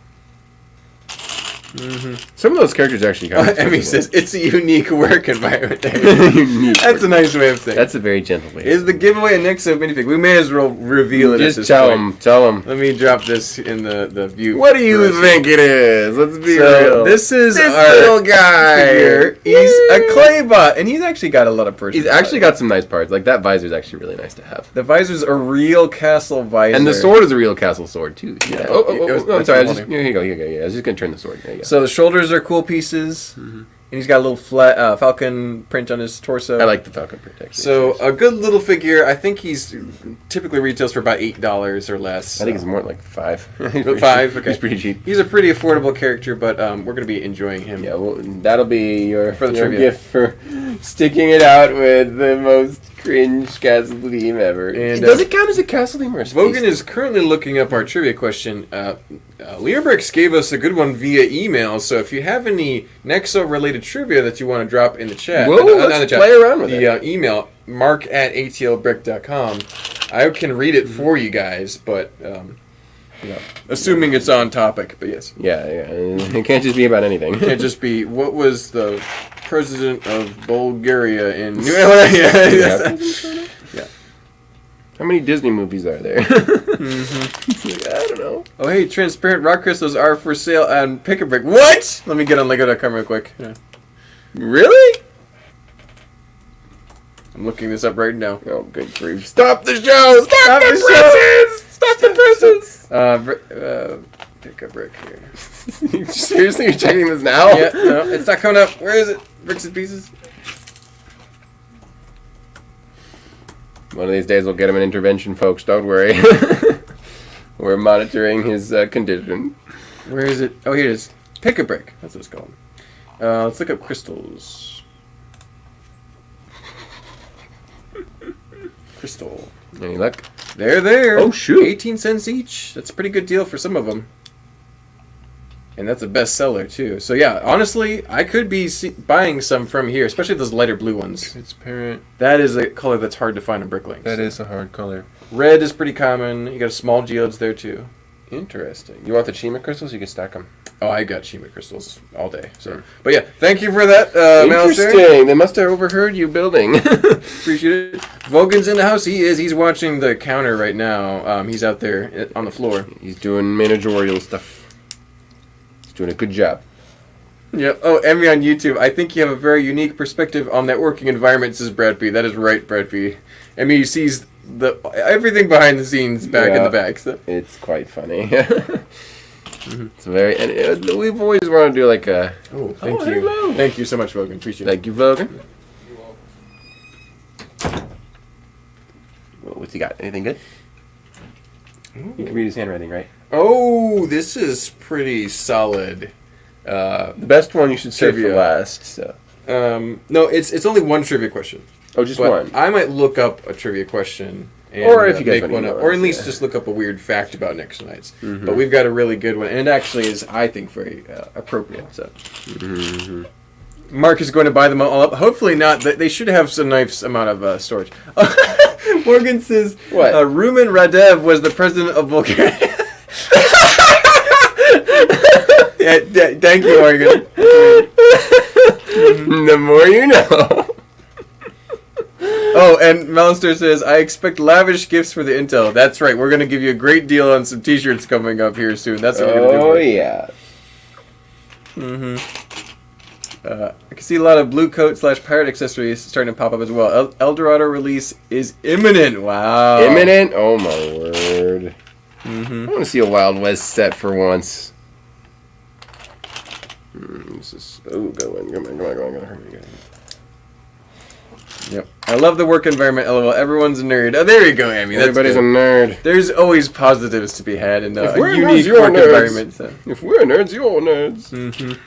Some of those characters actually kind of Emmy says it's a unique work environment. Unique. That's a nice way of saying. That's a very gentle way. Is the giveaway a Nexo minifig? We may as well reveal it. Just tell him. Let me drop this in the view. What do you think it is? Let's be real. This is this our little guy. Figure. He's a clay bot, and he's actually got a lot of personality. He's actually got some nice parts. Like that visor is actually really nice to have. The visor's a real castle visor, and the sword is a real castle sword too. Yeah. Oh, I'm sorry. Here you go. Yeah. I was just gonna turn the sword. There you go. So the shoulders are cool pieces, and he's got a little flat falcon print on his torso. I like the falcon print. Actually. So a good little figure. I think he's typically retails for about $8 or less. I think it's more like $5. $5. Okay, he's pretty cheap. He's a pretty affordable character, but we're gonna be enjoying him. Yeah, well, that'll be your trivia gift for sticking it out with the most cringe castle theme ever. And does it count as a castle theme or a space Vogan theme? is currently looking up our trivia question. Learbricks gave us a good one via email, so if you have any Nexo-related trivia that you want to drop in the chat, let's play around with the email, mark@atlbrick.com, I can read it for you guys, but assuming it's on topic, but yes. Yeah, it can't just be about anything. It can't just be, what was the president of Bulgaria in... Yeah. How many Disney movies are there? It's like, I don't know. Oh, hey, transparent rock crystals are for sale on Pick-a-Brick. What? Let me get on Lego.com real quick. Yeah. Really? I'm looking this up right now. Oh, good grief. Stop the show! Stop the presses! Stop the presses! Pick-a-Brick here. Seriously, you're checking this now? Yeah, no, it's not coming up. Where is it? Bricks and Pieces? One of these days we'll get him an intervention, folks. Don't worry. We're monitoring his condition. Where is it? Oh, here it is. Pick-a-Brick. That's what it's called. Let's look up crystals. Crystal. Any luck? They're there. Oh, shoot. 18 cents each. That's a pretty good deal for some of them. And that's a bestseller, too. So, yeah, honestly, I could be buying some from here, especially those lighter blue ones. Transparent. That is a color that's hard to find in Bricklinks. That is a hard color. Red is pretty common. You got a small geodes there, too. Interesting. You want the Chima crystals? You can stack them. Oh, I got Chima crystals all day. So, but yeah, thank you for that, Interesting. Malister. They must have overheard you building. Appreciate it. Vogan's in the house. He is. He's watching the counter right now. He's out there on the floor. He's doing managerial stuff. He's doing a good job. Yep. Oh, Emmy on YouTube. I think you have a very unique perspective on that working environment, says Brad P. That is right, Brad P. Emmy sees everything behind the scenes back in the back. So. It's quite funny. It's very, and we've always wanted to do like a. Oh, thank you. Hello. Thank you so much, Vogan. Appreciate it. Thank you, Vogan. What's he got? Anything good? Ooh. You can read his handwriting, right? Oh, this is pretty solid. The best one you should save for last. So. No, it's only one trivia question. Oh, just one. I might look up a trivia question. And, or if you guys make one up, or at least just look up a weird fact about Nexo Knights. But we've got a really good one, and it actually is, I think, very appropriate. So, Mark is going to buy them all up. Hopefully not. They should have some nice amount of storage. Morgan says, "What? Rumen Radev was the president of Bulgaria." Thank you, Morgan. The more you know. Oh, and Malister says, I expect lavish gifts for the intel. That's right. We're going to give you a great deal on some t-shirts coming up here soon. That's what we're going to do. Oh, yeah. I can see a lot of blue coat / pirate accessories starting to pop up as well. Eldorado release is imminent. Wow. Imminent? Oh, my word. I want to see a Wild West set for once. This is go on. Hurry. Yep. I love the work environment. LOL. Everyone's a nerd. Oh, there you go, Amy. Everybody's a nerd. There's always positives to be had in a we're unique nerds, you're work nerds. environment. So. If we're nerds, you're nerds.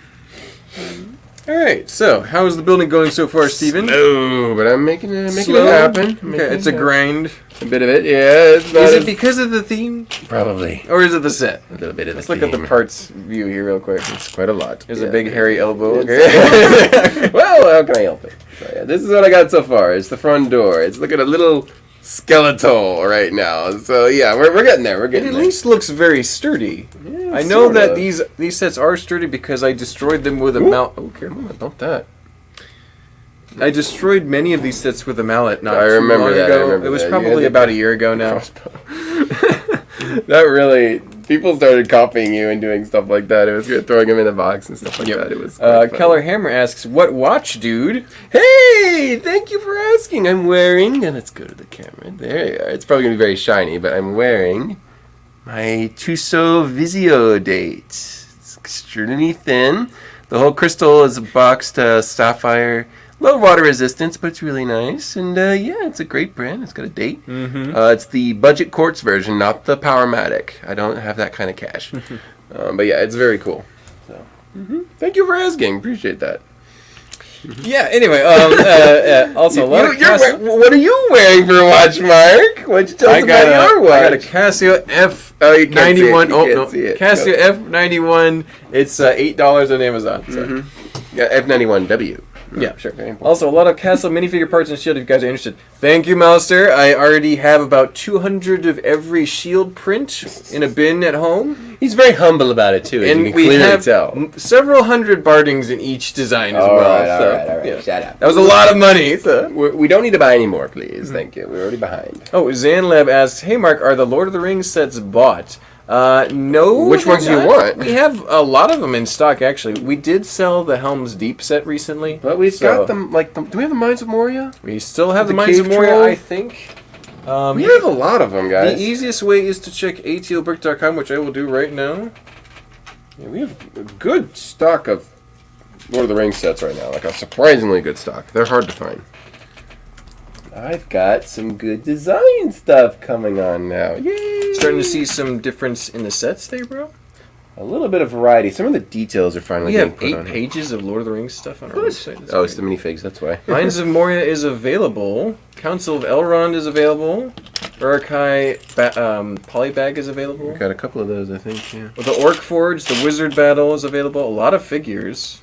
All right. So, how is the building going so far, Steven? No, but I'm making it Slow? happen. Okay, it's a grind. A bit of it, yeah. It's not Is it because of the theme? Probably. Or is it the set? A little bit of Let's the look at the theme. parts view here real quick. It's quite a lot. There's a big hairy elbow. Okay. Well, how can I help it? So, yeah, this is what I got so far. It's the front door. It's looking a little skeletal right now. So yeah, we're getting there. We're It getting at there. least looks very sturdy. Yeah, I know sort that of. these sets are sturdy because I destroyed them with a Ooh. mallet. Oh, careful. Don't that. I destroyed many of these sets with a mallet not I too remember long that, ago. I remember It was that. You probably had about a year ago now. Crossbow. That really, people started copying you and doing stuff like that. It was good, throwing them in a box and stuff like that. It was quite fun. Keller Hammer asks, "What watch, dude?" Hey, thank you for asking. I'm wearing, and let's go to the camera. There you are. It's probably going to be very shiny, but I'm wearing my Tuso Visio date. It's extremely thin. The whole crystal is a boxed sapphire. Low water resistance, but it's really nice. And yeah, it's a great brand. It's got a date. Mm-hmm. It's the budget quartz version, not the Powermatic. I don't have that kind of cash. But yeah, it's very cool. So, thank you for asking. Appreciate that. Yeah. Anyway, also a lot of Casio. What are you wearing for a watch, Mark? Why don't you tell us about your watch? I got a Casio F91. Casio F91. It's $8 on Amazon. So. Yeah, F91W. Yeah, sure. Very important. Also, a lot of Castle minifigure parts and shield if you guys are interested. Thank you, Mouster. I already have about 200 of every shield print in a bin at home. He's very humble about it, too, as you And can we clearly have tell. several hundred Bardings in each design as All well. right, so, all right. yeah. Shut up. That was a lot of money. So. We don't need to buy any more, please. Thank you. We're already behind. Oh, Zanlab asks, "Hey, Mark, are the Lord of the Rings sets bought?" No. Which ones do you want? We have a lot of them in stock, actually. We did sell the Helm's Deep set recently. But we've got them, like, do we have the Mines of Moria? We still have the The Mines of Cave Moria, Troll? I think. We have a lot of them, guys. The easiest way is to check atlbrick.com, which I will do right now. Yeah, we have a good stock of Lord of the Rings sets right now. Like, a surprisingly good stock. They're hard to find. I've got some good design stuff coming on now. Yay! Starting to see some difference in the sets there, bro. A little bit of variety. Some of the details are finally We getting have put 8 on here. pages of Lord of the Rings stuff on our website. That's Oh, it's great. the minifigs, that's why. Mines of Moria is available. Council of Elrond is available. Uruk-hai Polybag is available. We've got a couple of those, I think, yeah. The Orc Forge, the Wizard Battle is available. A lot of figures.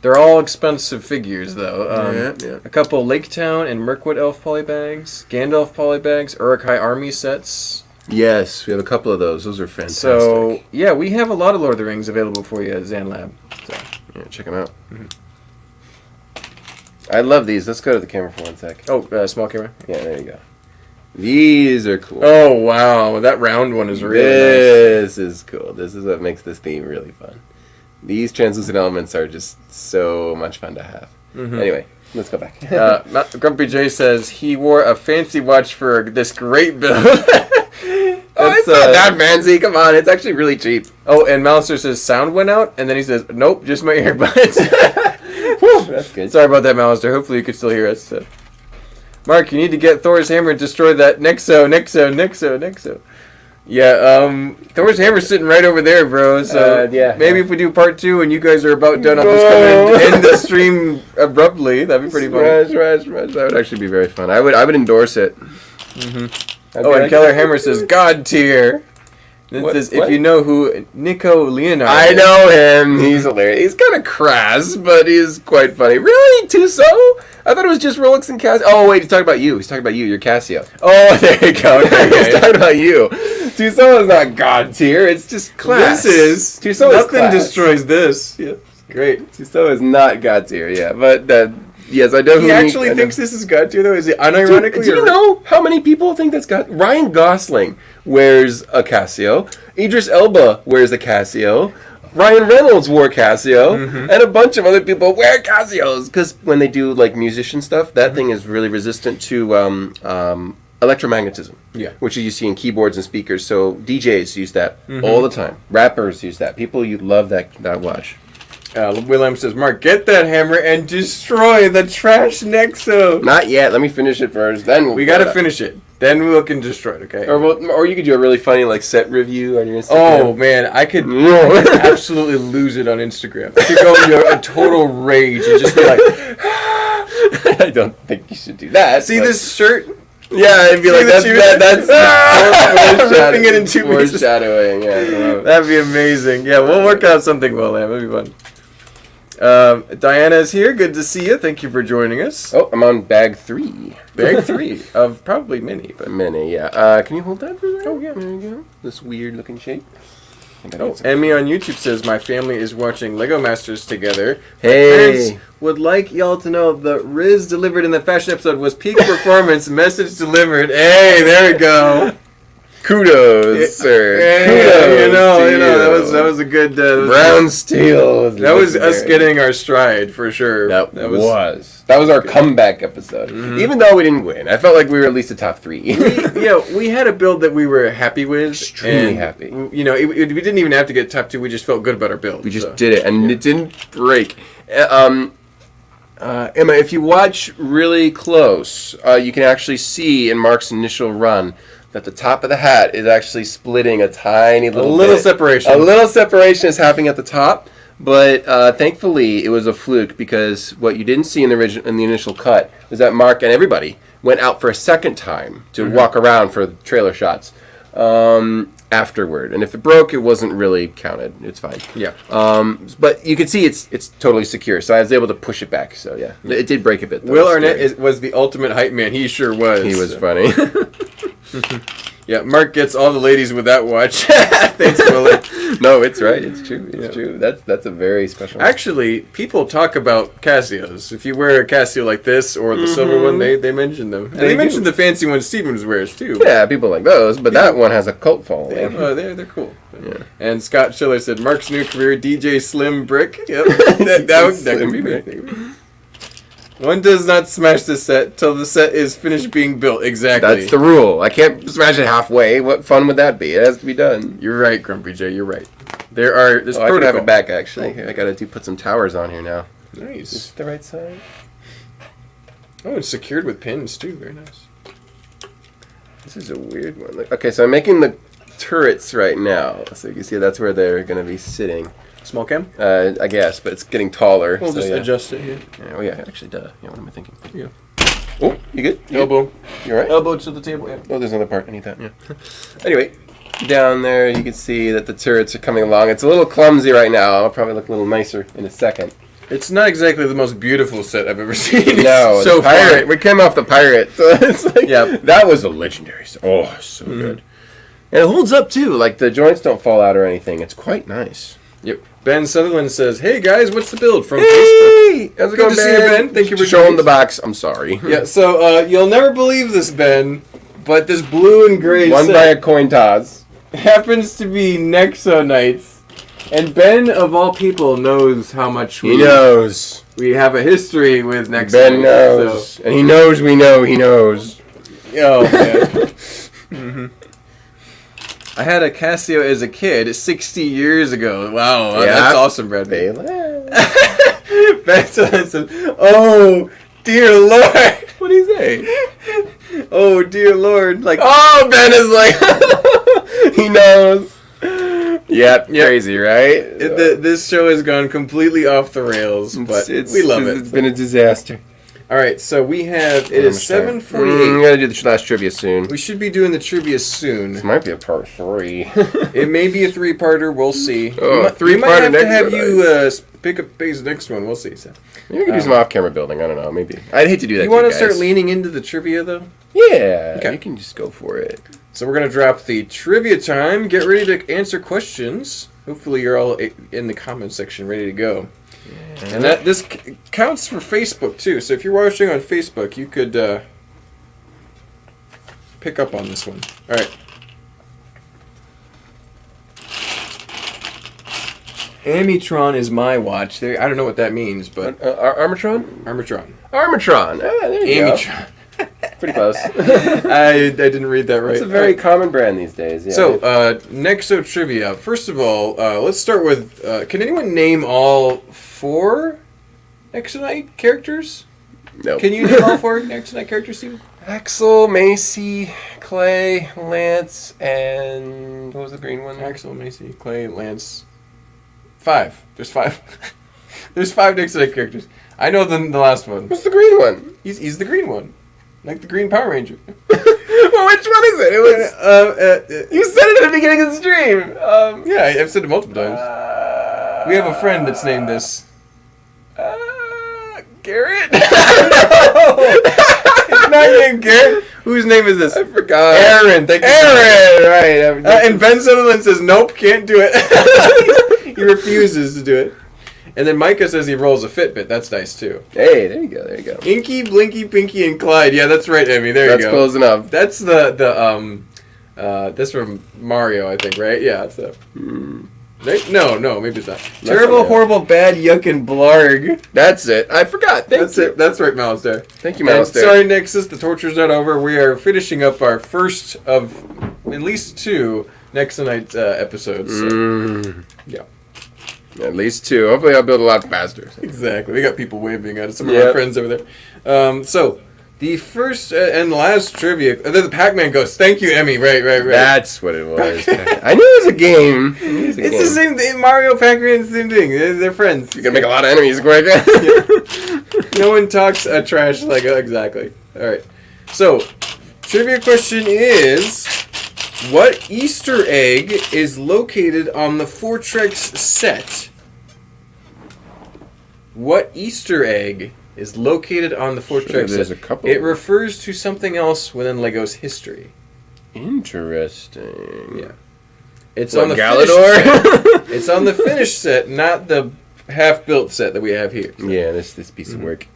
They're all expensive figures, though. Yeah. A couple Lake Town and Mirkwood Elf Polybags, Gandalf Polybags, Uruk-hai Army sets. Yes, we have a couple of those. Those are fantastic. So, yeah, we have a lot of Lord of the Rings available for you at Zanlab. So. Yeah, check them out. I love these. Let's go to the camera for 1 sec. Oh, small camera. Yeah, there you go. These are cool. Oh, wow. That round one is really nice. This is cool. This is what makes this theme really fun. These translucent elements are just so much fun to have. Anyway, let's go back. Grumpy J says he wore a fancy watch for this great build. It's not that fancy. Come on, it's actually really cheap. Oh, and Mouser says sound went out, and then he says, "Nope, just my earbuds." Whew, that's good. Sorry about that, Mouser. Hopefully you could still hear us. So. Mark, you need to get Thor's hammer and destroy that Nexo. Yeah, Thor's hammer's sitting right over there, bro. So maybe if we do part 2 and you guys are about done, I'll just come and end the stream abruptly. That'd be pretty funny. Smash. That would actually be very fun. I would endorse it. Oh, and Keller Hammer says God tier. It says if you know who Nico Leonard I is. know him. He's hilarious. He's kind of crass, but he's quite funny. Really, Tuso? I thought it was just Rolex and Casio. Oh wait, he's talking about you. He's talking about you. You're Casio. Oh, there you go. He's talking about you. Tuso is not god tier. It's just class. This is Tuso is nothing class. destroys this. Yeah, great. Tuso is not god tier. Yeah, but yes, I know who He actually thinks this is God tier, though. Is it unironically? Do you know how many people think that's God? Ryan Gosling wears a Casio. Idris Elba wears a Casio. Ryan Reynolds wore Casio, and a bunch of other people wear Casios because when they do like musician stuff, that thing is really resistant to electromagnetism. Yeah. Which you see in keyboards and speakers. So DJs use that all the time. Rappers use that. People, you love that watch. William says, Mark, get that hammer and destroy the trash Nexo. Not yet. Let me finish it first. Then We gotta finish it. Then we can destroy it, okay? Or you could do a really funny like set review on your Instagram. Oh man, I could absolutely lose it on Instagram. I could go into a total rage and just be like, I don't think you should do that. see this shirt? Yeah, it'd be like that's ripping it in two pieces. Foreshadowing. Yeah, That'd be amazing. Yeah, we'll work out something well, man. It'll be fun. Diana is here. Good to see you. Thank you for joining us. Oh, I'm on bag 3. Bag 3 of probably many, but Many, yeah. Can you hold that for a second? Oh, yeah. There you go. This weird looking shape. oh, Emmy on YouTube says my family is watching Lego Masters together. Hey. Parents would like y'all to know the Riz delivered in the fashion episode was peak performance. Message delivered. Hey, there we go. Kudos, sir. Hey, Kudos. you know, that was a good Brown steel. That was us getting our stride for sure. That was our comeback episode. Mm-hmm. Even though we didn't win, I felt like we were at least a top 3. we had a build that we were happy with. Extremely happy. You know, we didn't even have to get top 2. We just felt good about our build. We just did it, and it didn't break. Emma, if you watch really close, you can actually see in Mark's initial run that the top of the hat is actually splitting a tiny little bit. separation. A little separation is happening at the top, but thankfully it was a fluke because what you didn't see in the initial cut was that Mark and everybody went out for a second time to walk around for the trailer shots afterward, and if it broke, it wasn't really counted. It's fine. Yeah. But you can see it's totally secure, so I was able to push it back. So yeah, it did break a bit. Though. Will Arnett was the ultimate hype man. He sure was. He was funny. Yeah, Mark gets all the ladies with that watch. Thanks, Will. No, it's right. It's true. It's true. That's a very special one. Actually, people talk about Casios. If you wear a Casio like this or the silver one, they mention them. And they mention the fancy ones Stevens wears too. Yeah, people like those, but that one has a cult following. They're cool. Yeah. And Scott Schiller said, Mark's new career, DJ Slim Brick. Yep, that could be me. One does not smash the set till the set is finished being built. Exactly. That's the rule. I can't smash it halfway. What fun would that be? It has to be done. You're right, Grumpy J. You're right. There's I could have it back, actually. I got to put some towers on here now. Nice. Is it the right side? Oh, it's secured with pins, too. Very nice. This is a weird one. Okay, so I'm making the turrets right now. So you can see that's where they're going to be sitting. Small cam? I guess, but it's getting taller. We'll so just adjust it here. Yeah, oh, yeah, actually, duh. Yeah, what am I thinking? Yeah. Oh, you good? Elbow. You alright? Elbow to the table, yeah. Oh, there's another part. I need that, yeah. Anyway, down there you can see that the turrets are coming along. It's a little clumsy right now. I'll probably look a little nicer in a second. It's not exactly the most beautiful set I've ever seen. No, so pirate. far. We came off the pirate, so it's like, yeah, that was a legendary set. Oh, so good. And it holds up too. Like the joints don't fall out or anything. It's quite nice. Yep. Ben Sutherland says, "Hey guys, what's the build from Facebook?" Hey, how's it Good going, to see you, Ben. Thank you for showing the box. I'm sorry. Yeah. So you'll never believe this, Ben, but this blue and gray won set by a coin toss happens to be Nexo Knights, and Ben of all people knows how much he knows. We have a history with Nexo. Ben knows, so. And he knows we know he knows. Oh man. I had a Casio as a kid 60 years ago. Wow, yeah, that's awesome, Brad. Ben says, "Oh, dear Lord." What do you say? Oh, dear Lord. Like, oh, Ben is like, he knows. Yep, crazy, right? This show has gone completely off the rails, but we love it. It's been a disaster. All right, so we have, it is 7:48. We gotta do the last trivia soon. We should be doing the trivia soon. This might be a part 3. It may be a 3-parter. We'll see. Oh, we might have to have you pick up the next one. We'll see. So. Maybe we can do some off-camera building. I don't know. Maybe. I'd hate to do that. You want to start leaning into the trivia, though? Yeah. Okay. You can just go for it. So we're going to drop the trivia time. Get ready to answer questions. Hopefully you're all in the comment section ready to go. Yeah. And this counts for Facebook, too. So if you're watching on Facebook, you could pick up on this one. All right. Amitron is my watch. I don't know what that means, but... Armatron? Armatron. Armatron. Ah, there you Amitron. go. pretty close. I didn't read that right. It's a very common brand these days. Yeah, so, Nexo Trivia. First of all, let's start with, can anyone name all 4 Nexo Knight characters? No. Can you name all 4 Nexo Knight characters, Steven? Axel, Macy, Clay, Lance, and what was the green one? Axel, Macy, Clay, Lance. 5. There's 5. There's 5 Nexo Knight characters. I know the last one. What's the green one? He's the green one. Like the Green Power Ranger. Well, which one is it? It was. You said it at the beginning of the stream. Yeah, I've said it multiple times. We have a friend that's named this. Garrett? It's not named Garrett. Whose name is this? I forgot. Aaron. Thank you. Aaron, right. And Ben Sutherland says, nope, can't do it. He refuses to do it. And then Micah says he rolls a Fitbit. That's nice, too. Hey, there you go, there you go. Inky, Blinky, Pinky, and Clyde. Yeah, that's right, Emmy. There you go. That's close enough. That's that's from Mario, I think, right? Yeah, that's that. No, maybe it's not. Terrible, horrible, bad, yuck, and blarg. That's it. I forgot. That's it. That's right, Mouse. Thank you, Mouse. Sorry, Nexus, the torture's not over. We are finishing up our first of at least 2 Nexo Knight episodes. So. Yeah. At least 2. Hopefully I'll build a lot faster. Exactly. We got people waving at us. Some of our friends over there. So, the first and last trivia... the Pac-Man Ghost. Thank you, Emmy. Right. That's what it was. I knew it was a game. It's the same thing. Mario, Pac-Man, the same thing. They're friends. You're going to make a lot of enemies quick. No one talks trash like... exactly. All right. So, trivia question is... What Easter egg is located on the Fortrex set? What Easter egg is located on the Fortrex set? There's a couple. It refers to something else within LEGO's history. Interesting. Yeah. It's on the Galador? Set. It's on the finished set, not the half-built set that we have here. So. Yeah, this piece of work.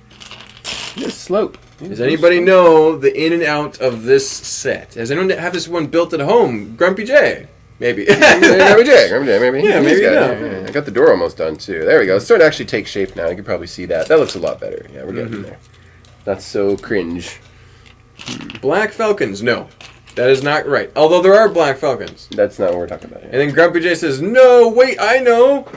This slope. Does anybody know the in and out of this set? Does anyone have this one built at home? Grumpy J. Maybe. Grumpy J, maybe. Yeah, maybe. Yeah. I got the door almost done, too. There we go. It's starting to actually take shape now. You can probably see that. That looks a lot better. Yeah, we're getting there. Not so cringe. Black Falcons. No. That is not right. Although there are Black Falcons. That's not what we're talking about here. And then Grumpy J says, no, wait, I know.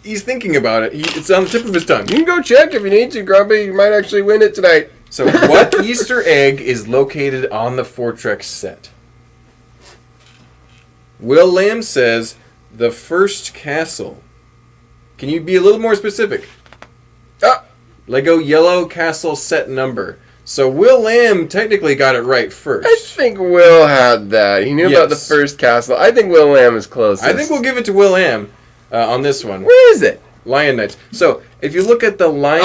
He's thinking about it. It's on the tip of his tongue. You can go check if you need to, Grumpy. You might actually win it tonight. So what Easter egg is located on the Fortrex set? Will Lamb says, the first castle. Can you be a little more specific? Lego Yellow Castle set number. So Will Lamb technically got it right first. I think Will had that. He knew about the first castle. I think Will Lamb is closest. I think we'll give it to Will Lamb on this one. Where is it? Lion Knights. So, if you look at the Lion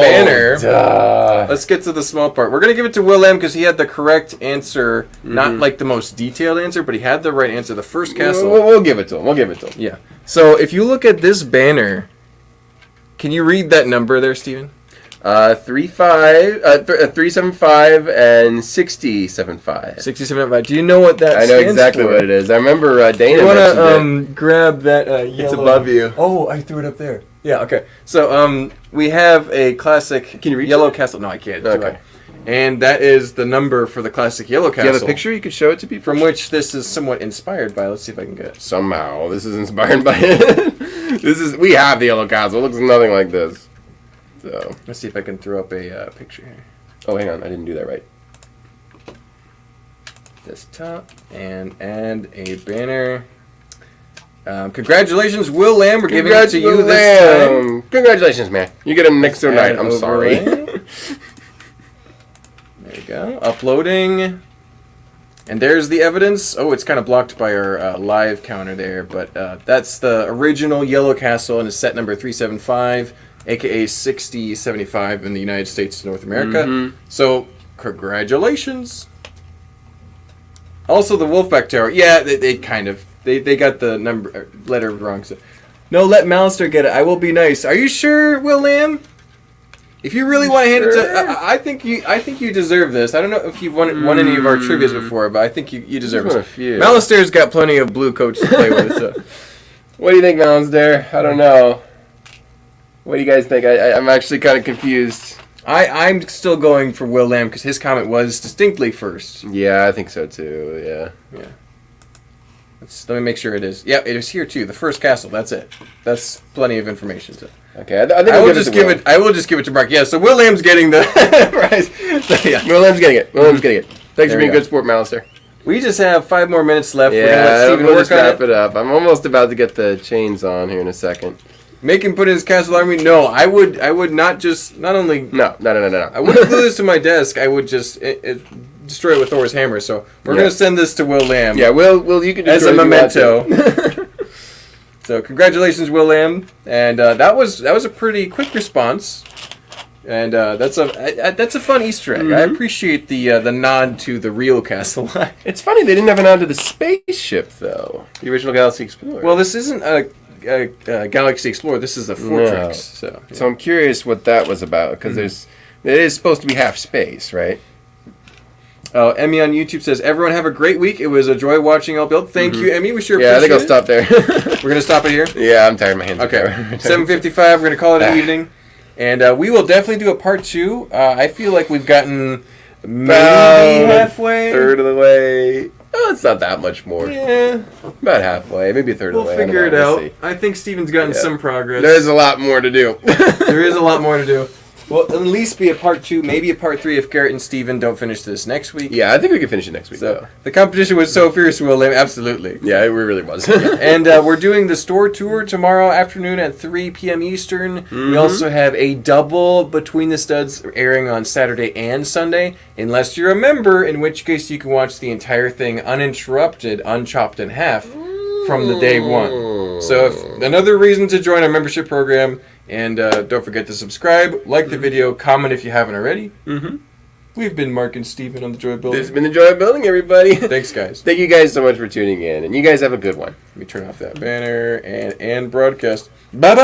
banner, let's get to the small part. We're going to give it to Will M because he had the correct answer, not like the most detailed answer, but he had the right answer. The first castle. We'll give it to him. Yeah. So, if you look at this banner, can you read that number there, Steven? 375 and 675. 675. Do you know what that stands I know exactly for? what it is. I remember Dana You want mentioned to grab that yellow... It's above you. Oh, I threw it up there. Yeah, okay. So, we have a classic Can you reach Yellow that? Castle. No, I can't. Okay. And that is the number for the classic Yellow Castle. Do you have a picture you could show it to people? From which this is somewhat inspired by. Let's see if I can get it. Somehow. This is inspired by it. We have the Yellow Castle. It looks nothing like this. So let's see if I can throw up a picture here. Oh, hang on. I didn't do that right. Desktop and a banner. Congratulations, Will Lamb. We're giving it to you this time. Congratulations, man. You get a Nexo Knight. I'm sorry. There you go. Uploading. And there's the evidence. Oh, it's kind of blocked by our live counter there, but that's the original Yellow Castle and it's set number 375. AKA 6075 in the United States to North America. So, congratulations. Also, the Wolfpack Tower. Yeah, they kind of... They got the letter wrong. So. No, let Malister get it. I will be nice. Are you sure, Will Lamb? If you really want to hand it to... I think you deserve this. I don't know if you've won any of our trivias before, but I think you deserve it. Malister's got plenty of blue coats to play with. So. What do you think, Malister? I don't know. What do you guys think? I'm actually kind of confused. I'm still going for Will Lamb because his comment was distinctly first. Yeah, I think so too. Yeah. Let me make sure it is. Yeah, it is here too. The first castle. That's it. That's plenty of information. So. Okay, I think I will just give it. I will just give it to Mark. Yeah. So Will Lamb's getting the prize. So, yeah. Will Lamb's getting it. Thanks for being a good sport, Malister. We just have 5 more minutes left. Yeah, we're gonna let Steven we'll just work on wrap it up. I'm almost about to get the chains on here in a second. Make him put in his castle army. No, I would not just not only. No. I wouldn't glue this to my desk. I would just destroy it with Thor's hammer. So we're gonna send this to Will Lamb. Yeah, Will, you can destroy as a memento. So congratulations, Will Lamb, and that was a pretty quick response, and that's a fun Easter egg. I appreciate the nod to the real castle. It's funny they didn't have a nod to the spaceship though, the original Galaxy Explorer. Well, this isn't a Galaxy Explorer. This is a Fortress. No. So I'm curious what that was about because it is supposed to be half space, right? Emmy on YouTube says, everyone have a great week. It was a joy watching all build. Thank you, Emmy. We sure appreciate it. Yeah, I think I'll stop there. We're going to stop it here? Yeah, I'm tired. My hands okay. are 7:55. We're going to call it an evening. And we will definitely do a part 2. I feel like we've gotten maybe halfway. Third of the way. Oh, it's not that much more. Yeah. About halfway. Maybe a third of the way. We'll figure it out. I think Steven's gotten some progress. There's a lot more to do. There is a lot more to do. Well, at least be a part 2, maybe a part 3 if Garrett and Steven don't finish this next week. Yeah, I think we can finish it next week. So the competition was so fierce, Will. Absolutely. Yeah, it really was. And we're doing the store tour tomorrow afternoon at 3 p.m. Eastern. We also have a double Between the Studs airing on Saturday and Sunday, unless you're a member, in which case you can watch the entire thing uninterrupted, unchopped in half from the day one. So another reason to join our membership program. And don't forget to subscribe, like the video, comment if you haven't already. We've been Mark and Steven on The Joy of Building. This has been The Joy of Building, everybody. Thanks, guys. Thank you guys so much for tuning in, and you guys have a good one. Let me turn off that banner and broadcast. Bye-bye.